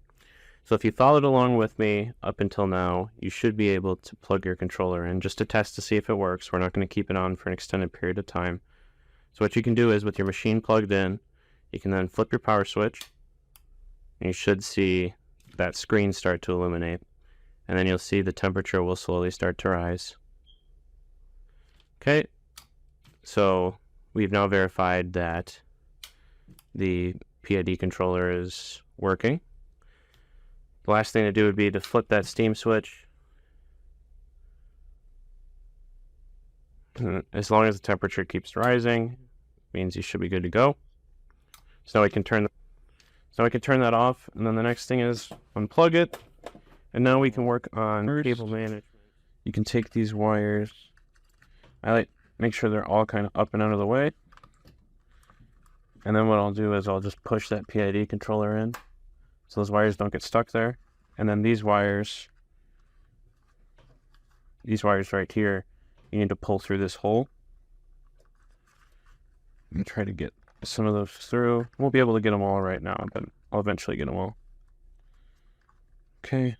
So if you followed along with me up until now, you should be able to plug your controller in just to test to see if it works. We're not going to keep it on for an extended period of time. So what you can do is, with your machine plugged in, you can then flip your power switch, and you should see that screen start to illuminate. And then you'll see the temperature will slowly start to rise. Okay, so we've now verified that the PID controller is working. The last thing to do would be to flip that steam switch. As long as the temperature keeps rising, means you should be good to go. So I can turn that off, and then the next thing is unplug it, and now we can work on cable management. You can take these wires. I make sure they're all kind of up and out of the way. And then what I'll do is I'll just push that PID controller in so those wires don't get stuck there. And then these wires right here, you need to pull through this hole. And try to get some of those through. Won't be able to get them all right now, but I'll eventually get them all. Okay.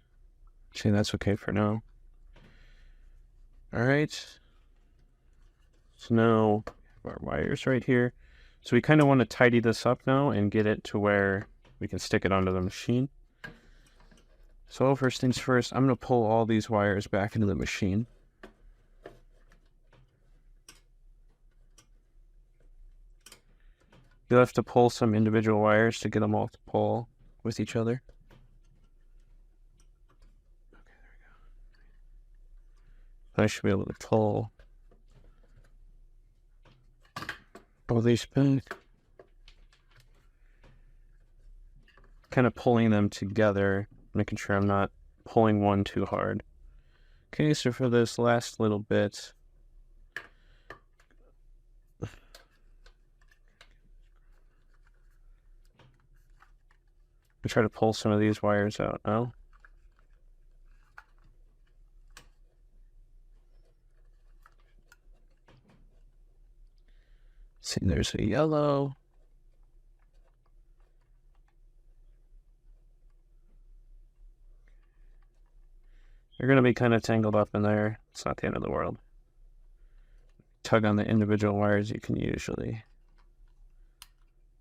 See, that's okay for now. Alright. So now our wires right here. So we kind of want to tidy this up now and get it to where we can stick it onto the machine. So first things first, I'm going to pull all these wires back into the machine. You'll have to pull some individual wires to get them all to pull with each other. Okay, there we go. I should be able to pull all these back. Kind of pulling them together, making sure I'm not pulling one too hard. Okay, so for this last little bit, I try to pull some of these wires out now. See, there's a yellow. You're going to be kind of tangled up in there. It's not the end of the world. Tug on the individual wires, you can usually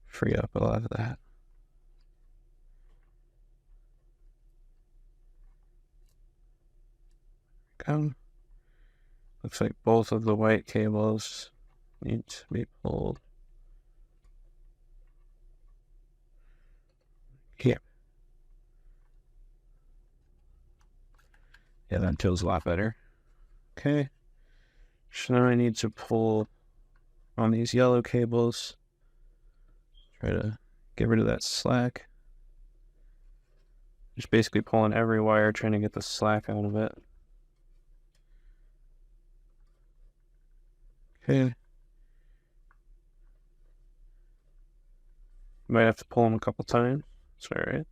free up a lot of that. Looks like both of the white cables need to be pulled here. Yeah, that feels a lot better. Okay. So now I need to pull on these yellow cables. Try to get rid of that slack. Just basically pulling every wire, trying to get the slack out of it. Okay. Might have to pull them a couple times. It's alright.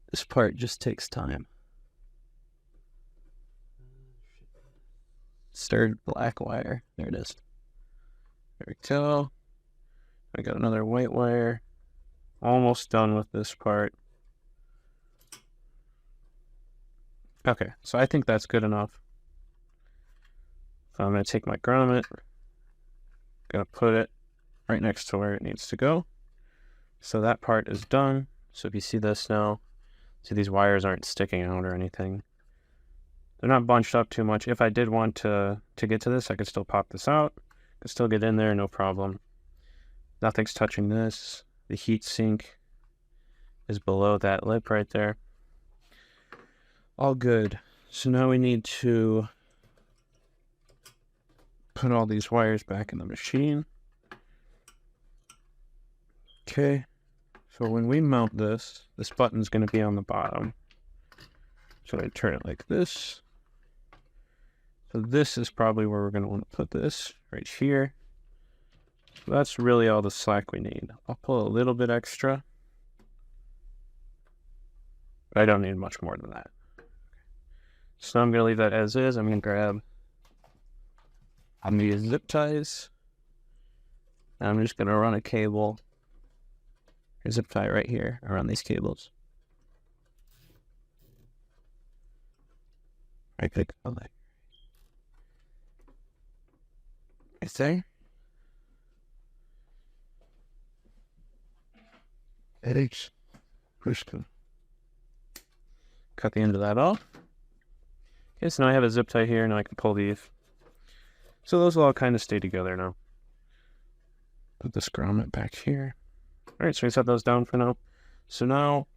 This part just takes time. Stirred black wire. There it is. There we go. I got another white wire. Almost done with this part. Okay, so I think that's good enough. So I'm going to take my grommet. Going to put it right next to where it needs to go. So that part is done. So if you see this now, see these wires aren't sticking out or anything. They're not bunched up too much. If I did want to get to this, I could still pop this out. Could still get in there, no problem. Nothing's touching this. The heat sink is below that lip right there. All good. So now we need to put all these wires back in the machine. Okay. So when we mount this, this button's going to be on the bottom. So I turn it like this. So this is probably where we're going to want to put this, right here. So that's really all the slack we need. I'll pull a little bit extra. But I don't need much more than that. So I'm going to leave that as is. I'm going to grab these zip ties. And I'm just going to run a cable, a zip tie right here around these cables. Right click on that. Right there. Headaches. Cut the end of that off. Okay, so now I have a zip tie here. Now I can pull these. So those will all kind of stay together now. Put this grommet back here. All right, so we set those down for now. So now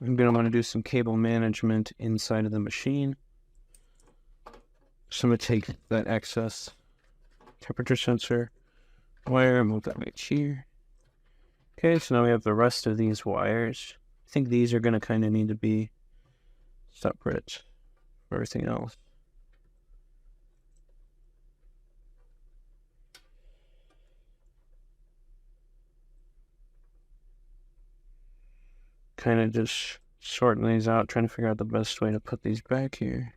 I'm going to want to do some cable management inside of the machine. So I'm going to take that excess temperature sensor wire and move that right here. Okay, so now we have the rest of these wires. I think these are going to kind of need to be separate from everything else. Kind of just sorting these out, trying to figure out the best way to put these back here.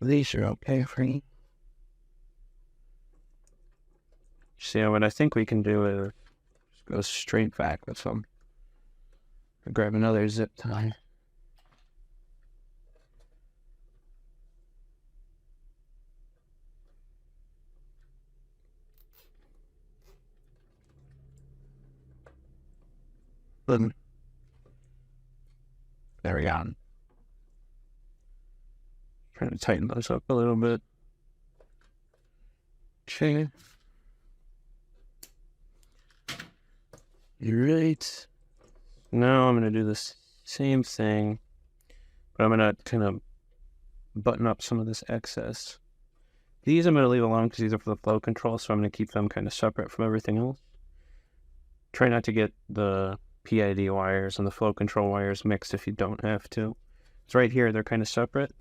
These are okay for me. See, what I think we can do is just go straight back with them. Or grab another zip tie. Then, there we go. Trying to tighten those up a little bit. Okay. You're right. Now I'm going to do the same thing, but I'm going to kind of button up some of this excess. These I'm going to leave alone because these are for the flow control, so I'm going to keep them kind of separate from everything else. Try not to get the PID wires and the flow control wires mixed if you don't have to. It's right here, they're kind of separate.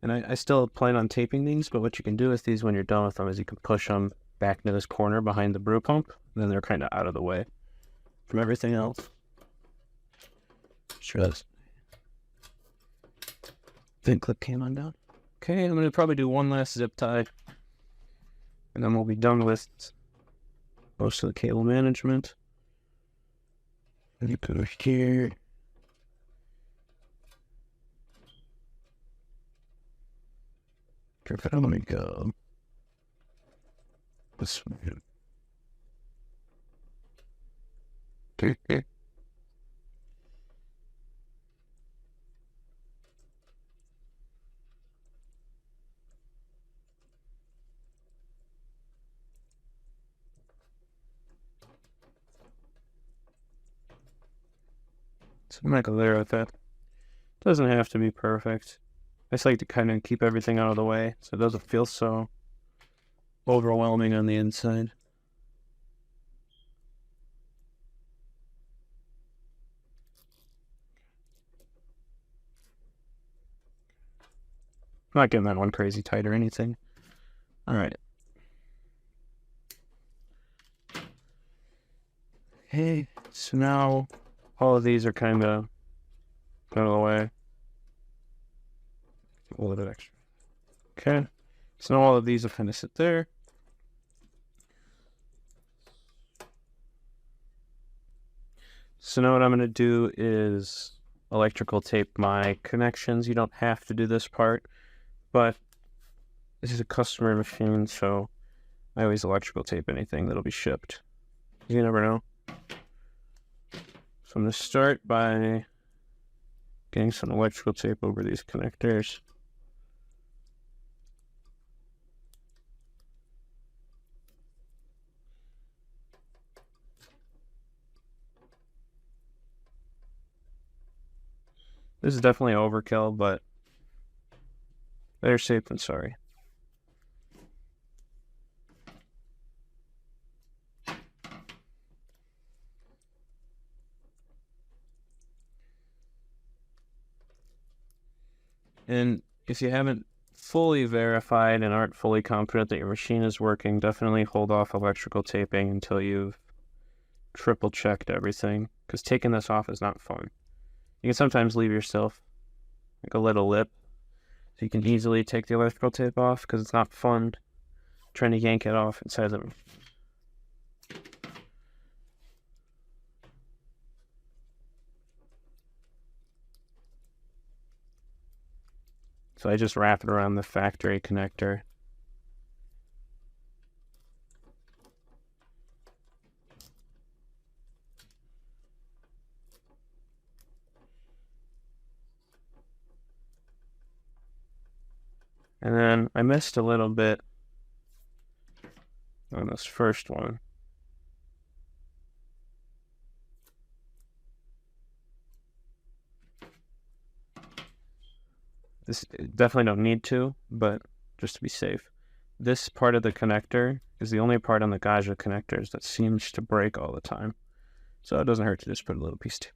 And I still plan on taping these, but what you can do with these when you're done with them is you can push them back into this corner behind the brew pump, and then they're kind of out of the way from everything else. Sure, that's vent clip came undone. Okay, I'm going to probably do one last zip tie, and then we'll be done with most of the cable management. And you put it here. Let me go. This one. Okay. So I'm not gonna layer with that. Doesn't have to be perfect. I just like to kind of keep everything out of the way so it doesn't feel so overwhelming on the inside. I'm not getting that one crazy tight or anything. All right. Okay, so now all of these are kind of out of the way. A little bit extra. Okay, so now all of these will kind of sit there. So now what I'm going to do is electrical tape my connections. You don't have to do this part, but this is a customer machine, so I always electrical tape anything that'll be shipped. You never know. So I'm going to start by getting some electrical tape over these connectors. This is definitely overkill, but better safe than sorry. And if you haven't fully verified and aren't fully confident that your machine is working, definitely hold off electrical taping until you've triple checked everything, because taking this off is not fun. You can sometimes leave yourself like a little lip, so you can easily take the electrical tape off, because it's not fun trying to yank it off inside the machine. So I just wrap it around the factory connector. And then I missed a little bit on this first one. This definitely don't need to, but just to be safe. This part of the connector is the only part on the Gaggia connectors that seems to break all the time. So it doesn't hurt to just put a little piece too.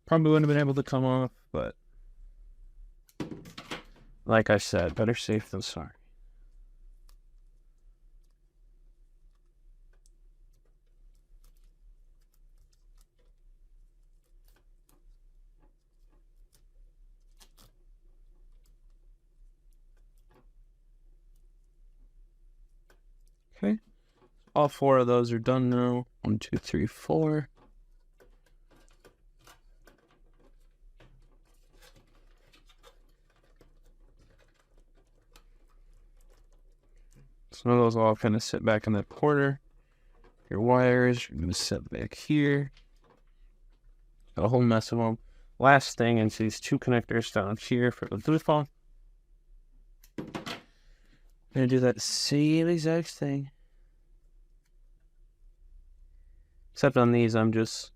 Probably wouldn't have been able to come off, but like I said, better safe than sorry. Okay, all 4 of those are done now. 1, 2, 3, 4. Some of those all kind of sit back in that corner. Your wires are going to sit back here. Got a whole mess of them. Last thing is these 2 connectors down here for the Bluetooth phone. I'm going to do that same exact thing. Except on these, I'm just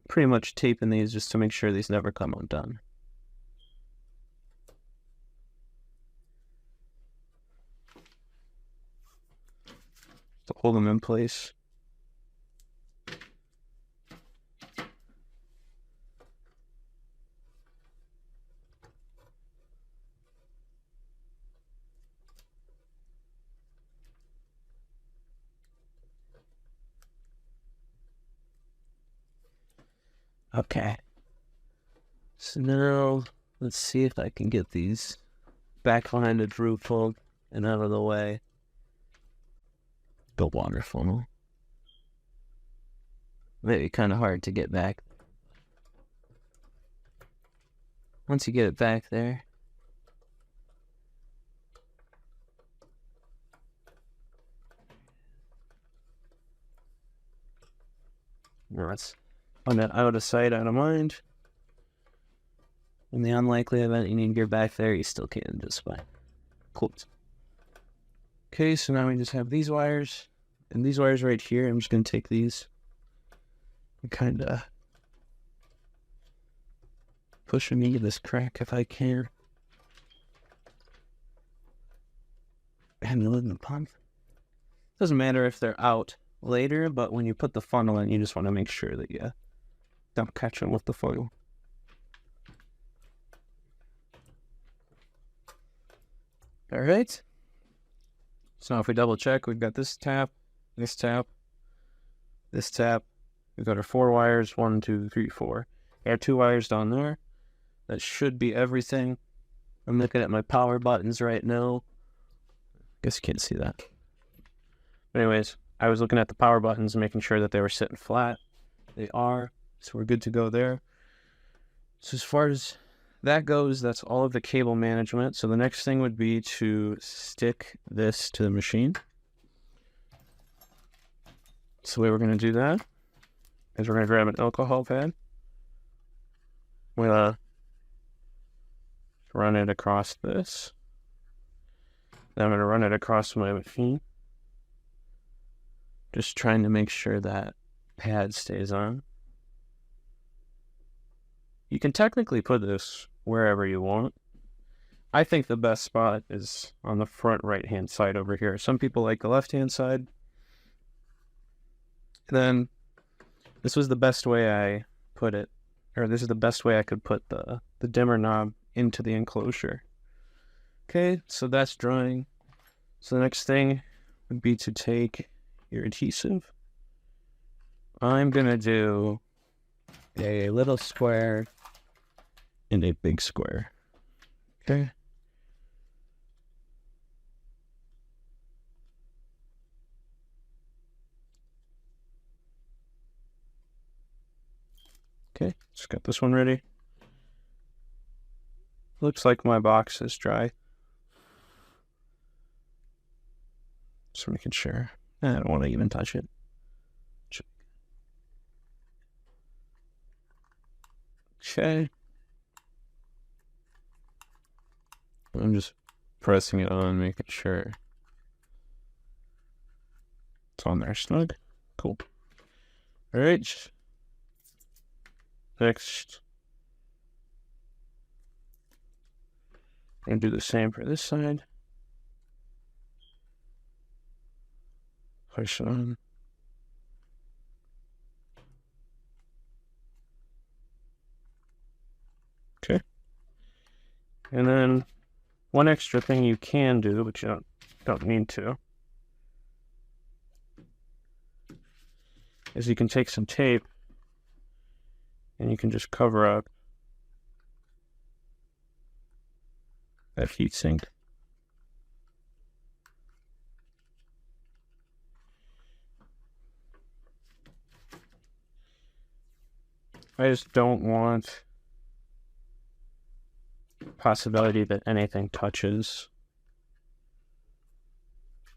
pretty much taping these just to make sure these never come undone. To hold them in place. Okay. So now, let's see if I can get these back behind the brew pump and out of the way. The water funnel. Maybe kind of hard to get back. Once you get it back there. That's out of sight, out of mind. In the unlikely event you need to get back there, you still can just fine. Cool. Okay, so now we just have these wires. And these wires right here, I'm just going to take these and kind of push them into this crack if I can. And in the pump. Doesn't matter if they're out later, but when you put the funnel in, you just want to make sure that you don't catch them with the funnel. All right. So now if we double check, we've got this tap, this tap, this tap. We've got our 4 wires, 1, 2, 3, 4. I have 2 wires down there. That should be everything. I'm looking at my power buttons right now. Guess you can't see that. But anyways, I was looking at the power buttons and making sure that they were sitting flat. They are, so we're good to go there. So as far as that goes, that's all of the cable management. So the next thing would be to stick this to the machine. So the way we're going to do that is we're going to grab an alcohol pad. We're going to run it across this. Then I'm going to run it across my machine. Just trying to make sure that pad stays on. You can technically put this wherever you want. I think the best spot is on the front right-hand side over here. Some people like the left-hand side. Then this was the best way I put it, or this is the best way I could put the dimmer knob into the enclosure. Okay, so that's drying. So the next thing would be to take your adhesive. I'm gonna do a little square and a big square. Okay. Okay, just got this one ready. Looks like my box is dry. Just making sure. I don't want to even touch it. Okay. I'm just pressing it on, making sure it's on there snug. Cool. All right. Next, I'm going to do the same for this side. Push it on. Okay. And then one extra thing you can do, but you don't need to, is you can take some tape and you can just cover up that heat sink. I just don't want possibility that anything touches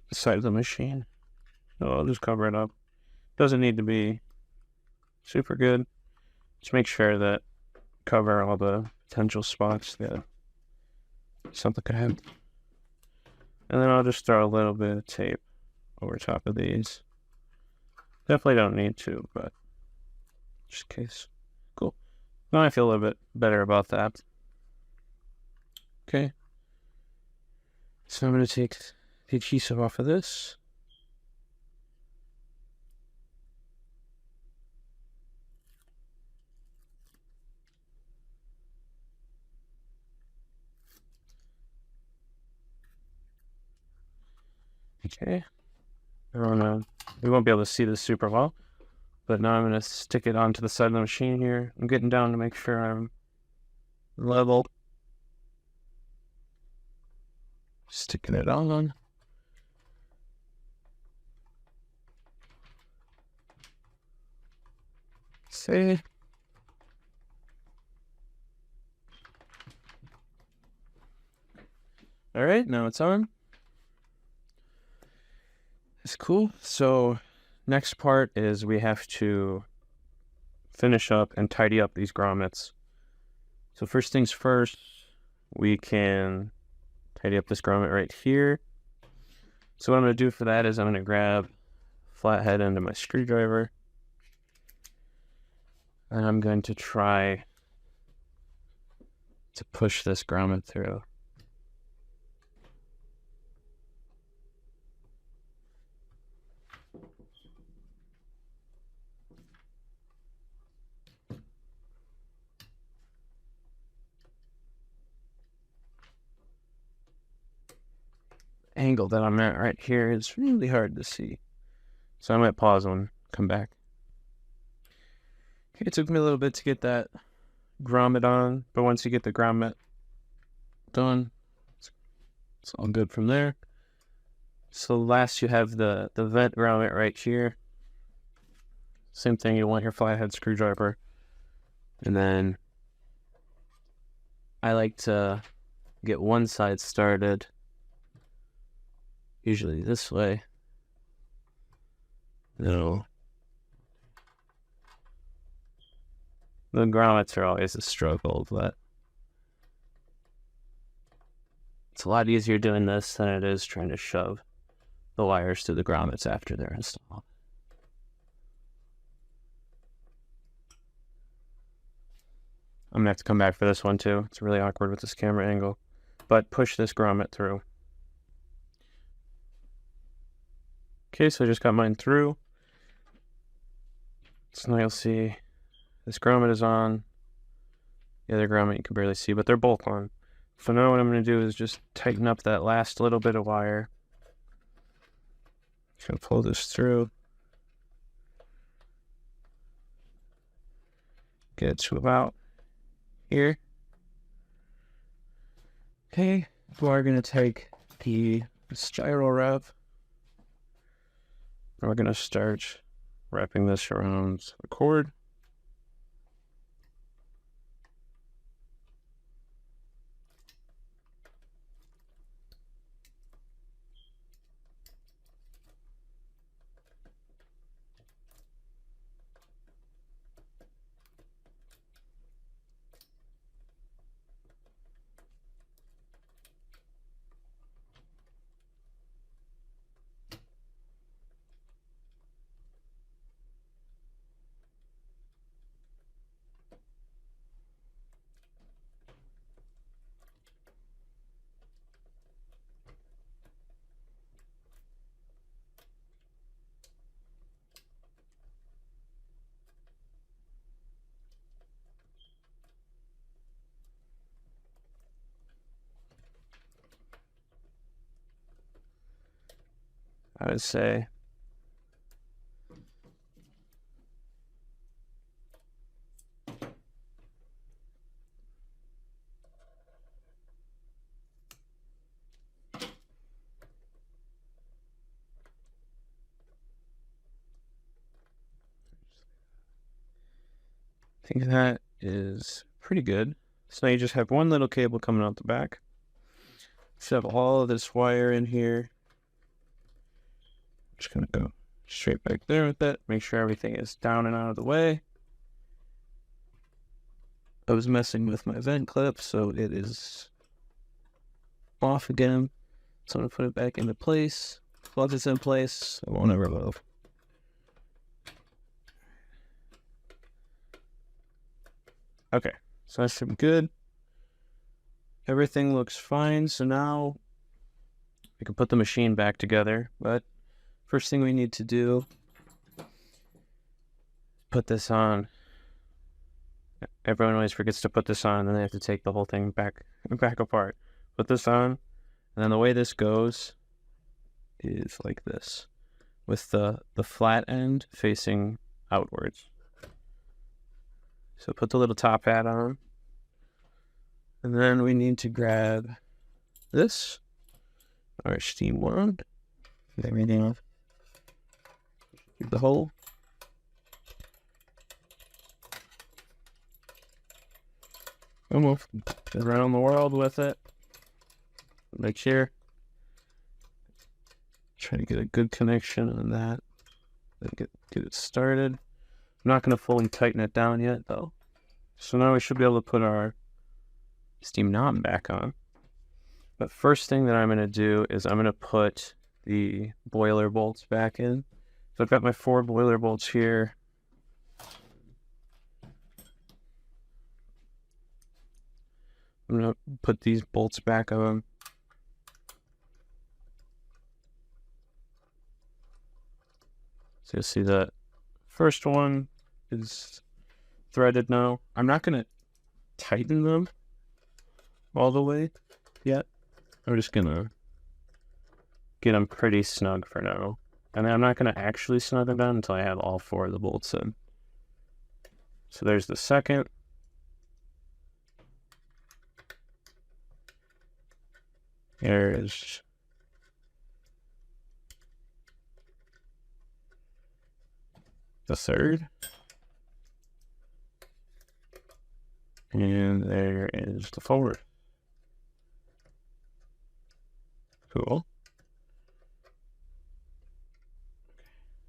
the side of the machine. So I'll just cover it up. Doesn't need to be super good. Just make sure that cover all the potential spots that something could happen. And then I'll just throw a little bit of tape over top of these. Definitely don't need to, but just in case. Cool. Now I feel a little bit better about that. Okay. So I'm going to take the adhesive off of this. Okay. We won't be able to see this super well, but now I'm going to stick it onto the side of the machine here. I'm getting down to make sure I'm level. Sticking it on. See? All right, now it's on. It's cool. So next part is we have to finish up and tidy up these grommets. So first things first, we can tidy up this grommet right here. So what I'm going to do for that is I'm going to grab flathead end of my screwdriver, and I'm going to try to push this grommet through. Angle that I'm at right here is really hard to see, so I might pause and come back. Okay, it took me a little bit to get that grommet on, but once you get the grommet done, it's all good from there. So last you have the vent grommet right here. Same thing, you want your flathead screwdriver, and then I like to get one side started, usually this way. No. The grommets are always a struggle, but it's a lot easier doing this than it is trying to shove the wires through the grommets after they're installed. I'm gonna have to come back for this one too. It's really awkward with this camera angle, but push this grommet through. Okay, so I just got mine through. So now you'll see this grommet is on. The other grommet you can barely see, but they're both on. So now what I'm going to do is just tighten up that last little bit of wire. Just going to pull this through. Get it to about here. Okay, we're going to take the spiral wrap. And we're going to start wrapping this around the cord. I would say. I think that is pretty good. So now you just have one little cable coming out the back. Shove all of this wire in here. Just gonna go straight back there with it. Make sure everything is down and out of the way. I was messing with my vent clip, so it is off again. So I'm gonna put it back into place. Once it's in place, it won't ever move. Okay, so that should be good. Everything looks fine. So now we can put the machine back together. But first thing we need to do, put this on. Everyone always forgets to put this on, and then they have to take the whole thing back apart. Put this on, and then the way this goes is like this, with the flat end facing outwards. So put the little top hat on, and then we need to grab this, our steam wand. Get everything off. Keep the hole. Almost around the world with it. Make sure. Try to get a good connection on that. Then get it started. I'm not going to fully tighten it down yet, though. So now we should be able to put our steam knob back on. But first thing that I'm going to do is I'm going to put the boiler bolts back in. So I've got my 4 boiler bolts here. I'm going to put these bolts back on. So you'll see that first one is threaded now. I'm not going to tighten them all the way yet. I'm just going to get them pretty snug for now. And I'm not going to actually snug them down until I have all 4 of the bolts in. So there's the second. There is the third. And there is the fourth. Cool.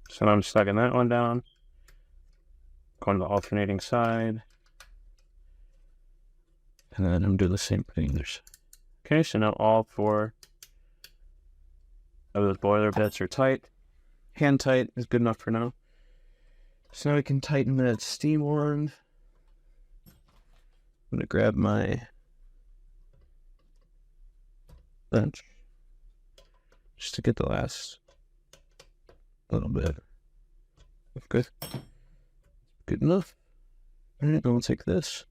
So I'm slugging that one down. Going to the alternating side. And then I'm doing the same thing. Okay, so now all 4 of those boiler bits are tight. Hand tight is good enough for now. So now we can tighten that steam wand. I'm going to grab my bench just to get the last little bit. Good. Good enough. All right, we'll take this.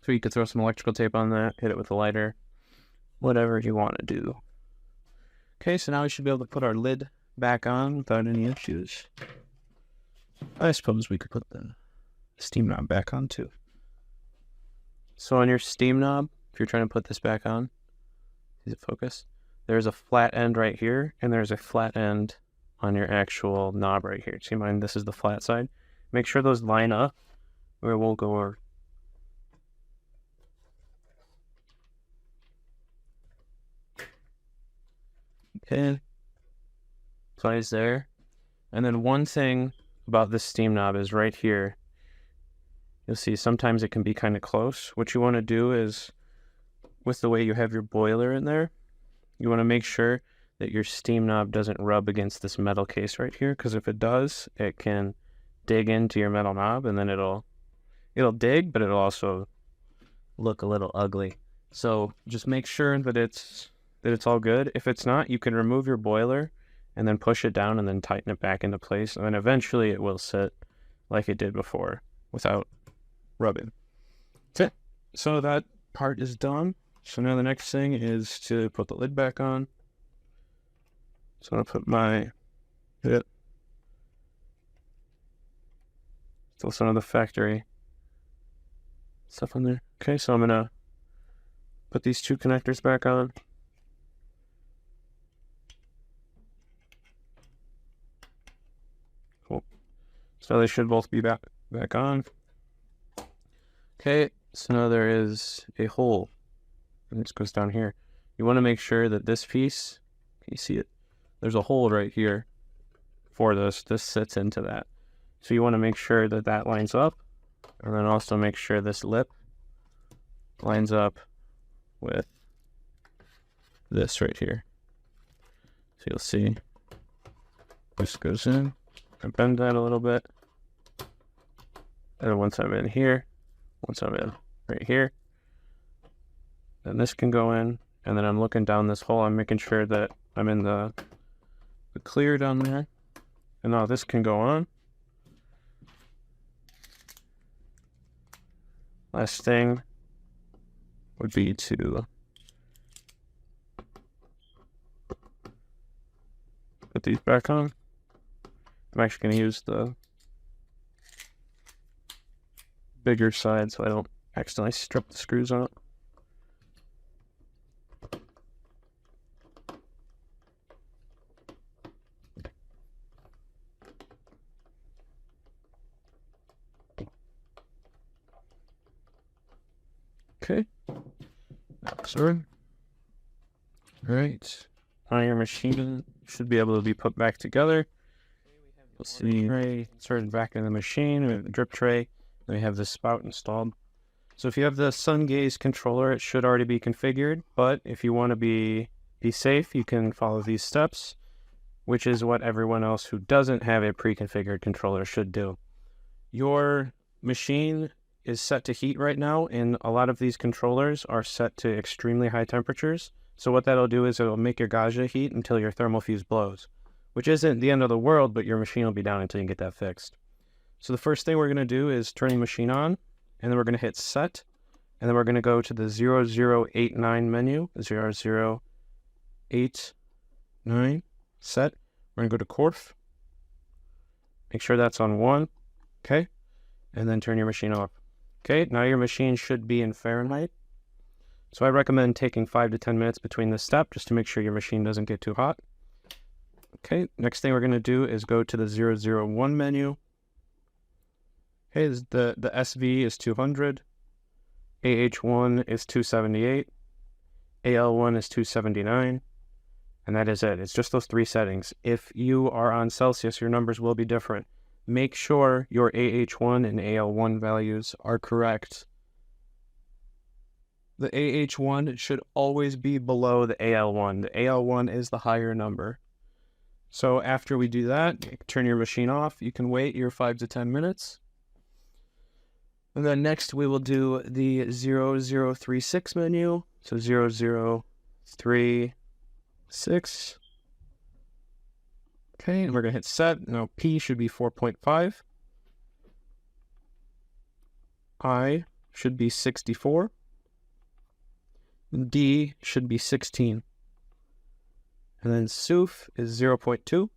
So you could throw some electrical tape on that, hit it with a lighter, whatever you want to do. Okay, so now we should be able to put our lid back on without any issues. I suppose we could put the steam knob back on too. So on your steam knob, if you're trying to put this back on, is it focus? There's a flat end right here, and there's a flat end on your actual knob right here. See mine, this is the flat side. Make sure those line up, or it won't go over. Okay, place there. And then one thing about this steam knob is right here. You'll see sometimes it can be kind of close. What you want to do is, with the way you have your boiler in there, you want to make sure that your steam knob doesn't rub against this metal case right here, because if it does, it can dig into your metal knob, and then it'll dig, but it'll also look a little ugly. So just make sure that it's all good. If it's not, you can remove your boiler and then push it down and then tighten it back into place, and then eventually it will sit like it did before without rubbing. That's it. So that part is done. So now the next thing is to put the lid back on. So I'm going to put my bit. Still some of the factory stuff on there. Okay, so I'm going to put these two connectors back on. Cool. So they should both be back on. Okay, so now there is a hole. And this goes down here. You want to make sure that this piece, can you see it? There's a hole right here for this. This sits into that. So you want to make sure that that lines up. And then also make sure this lip lines up with this right here. So you'll see this goes in. I bend that a little bit. And once I'm in here, once I'm in right here, then this can go in. And then I'm looking down this hole. I'm making sure that I'm in the clear down there. And now this can go on. Last thing would be to put these back on. I'm actually going to use the bigger side so I don't accidentally strip the screws out. Okay, sorry. All right, now your machine should be able to be put back together. You'll see tray inserted back in the machine. We have the drip tray. Then we have the spout installed. So if you have the Sungaze controller, it should already be configured. But if you want to be safe, you can follow these steps, which is what everyone else who doesn't have a pre-configured controller should do. Your machine is set to heat right now, and a lot of these controllers are set to extremely high temperatures. So what that'll do is it'll make your Gaggia heat until your thermal fuse blows, which isn't the end of the world, but your machine will be down until you get that fixed. So the first thing we're going to do is turn the machine on, and then we're going to hit set, and then we're going to go to the 0089 menu, 0089, set. We're going to go to Corf, make sure that's on 1, okay, and then turn your machine off. Okay, now your machine should be in Fahrenheit. So I recommend taking 5 to 10 minutes between this step just to make sure your machine doesn't get too hot. Okay, next thing we're going to do is go to the 001 menu. Okay, the SV is 200, AH1 is 278, AL1 is 279, and that is it. It's just those three settings. If you are on Celsius, your numbers will be different. Make sure your AH1 and AL1 values are correct. The AH1 should always be below the AL1. The AL1 is the higher number. So after we do that, turn your machine off. You can wait your 5 to 10 minutes. And then next we will do the 0036 menu. So 0036. Okay, and we're going to hit set. Now P should be 4.5. I should be 64. D should be 16. And then SUF is 0.2.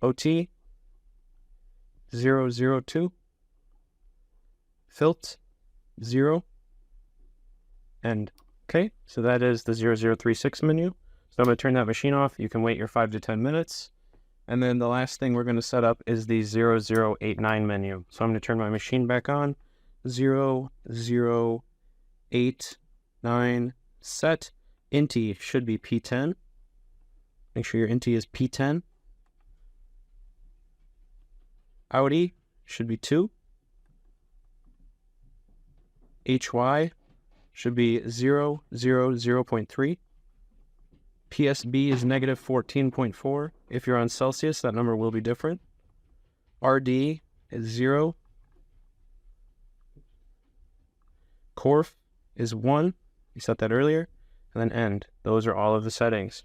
OT 002. Filt 0. End. Okay, so that is the 0036 menu. So I'm going to turn that machine off. You can wait your 5 to 10 minutes. And then the last thing we're going to set up is the 0089 menu. So I'm going to turn my machine back on. 0089 set. INTI should be P10. Make sure your INTI is P10. Audi should be 2. HY should be 0.3. PSB is negative 14.4. If you're on Celsius, that number will be different. RD is 0. Corf is 1. We set that earlier. And then end. Those are all of the settings.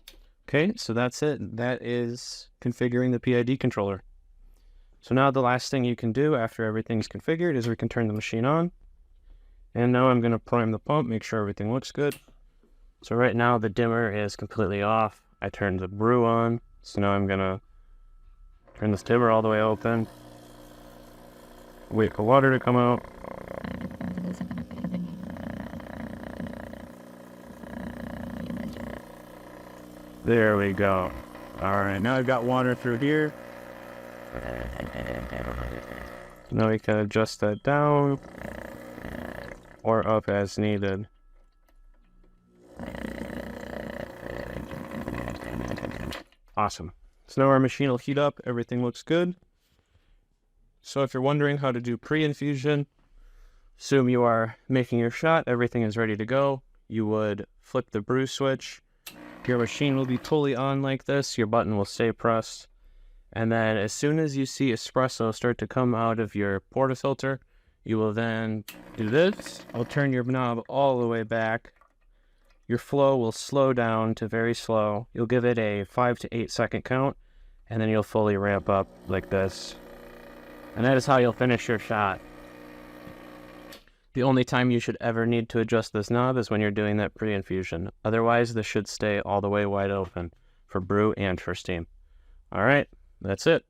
Okay, so that's it. That is configuring the PID controller. So now the last thing you can do after everything's configured is we can turn the machine on. And now I'm going to prime the pump, make sure everything looks good. So right now the dimmer is completely off. I turned the brew on. So now I'm gonna turn this dimmer all the way open. Wait for water to come out. There we go. Alright, now I've got water through here. Now we can adjust that down or up as needed. Awesome. So now our machine will heat up. Everything looks good. So if you're wondering how to do pre-infusion, assume you are making your shot. Everything is ready to go. You would flip the brew switch. Your machine will be fully on like this. Your button will stay pressed. And then as soon as you see espresso start to come out of your portafilter, you will then do this. I'll turn your knob all the way back. Your flow will slow down to very slow. You'll give it a 5 to 8 second count, and then you'll fully ramp up like this. And that is how you'll finish your shot. The only time you should ever need to adjust this knob is when you're doing that pre-infusion. Otherwise, this should stay all the way wide open for brew and for steam. All right, that's it.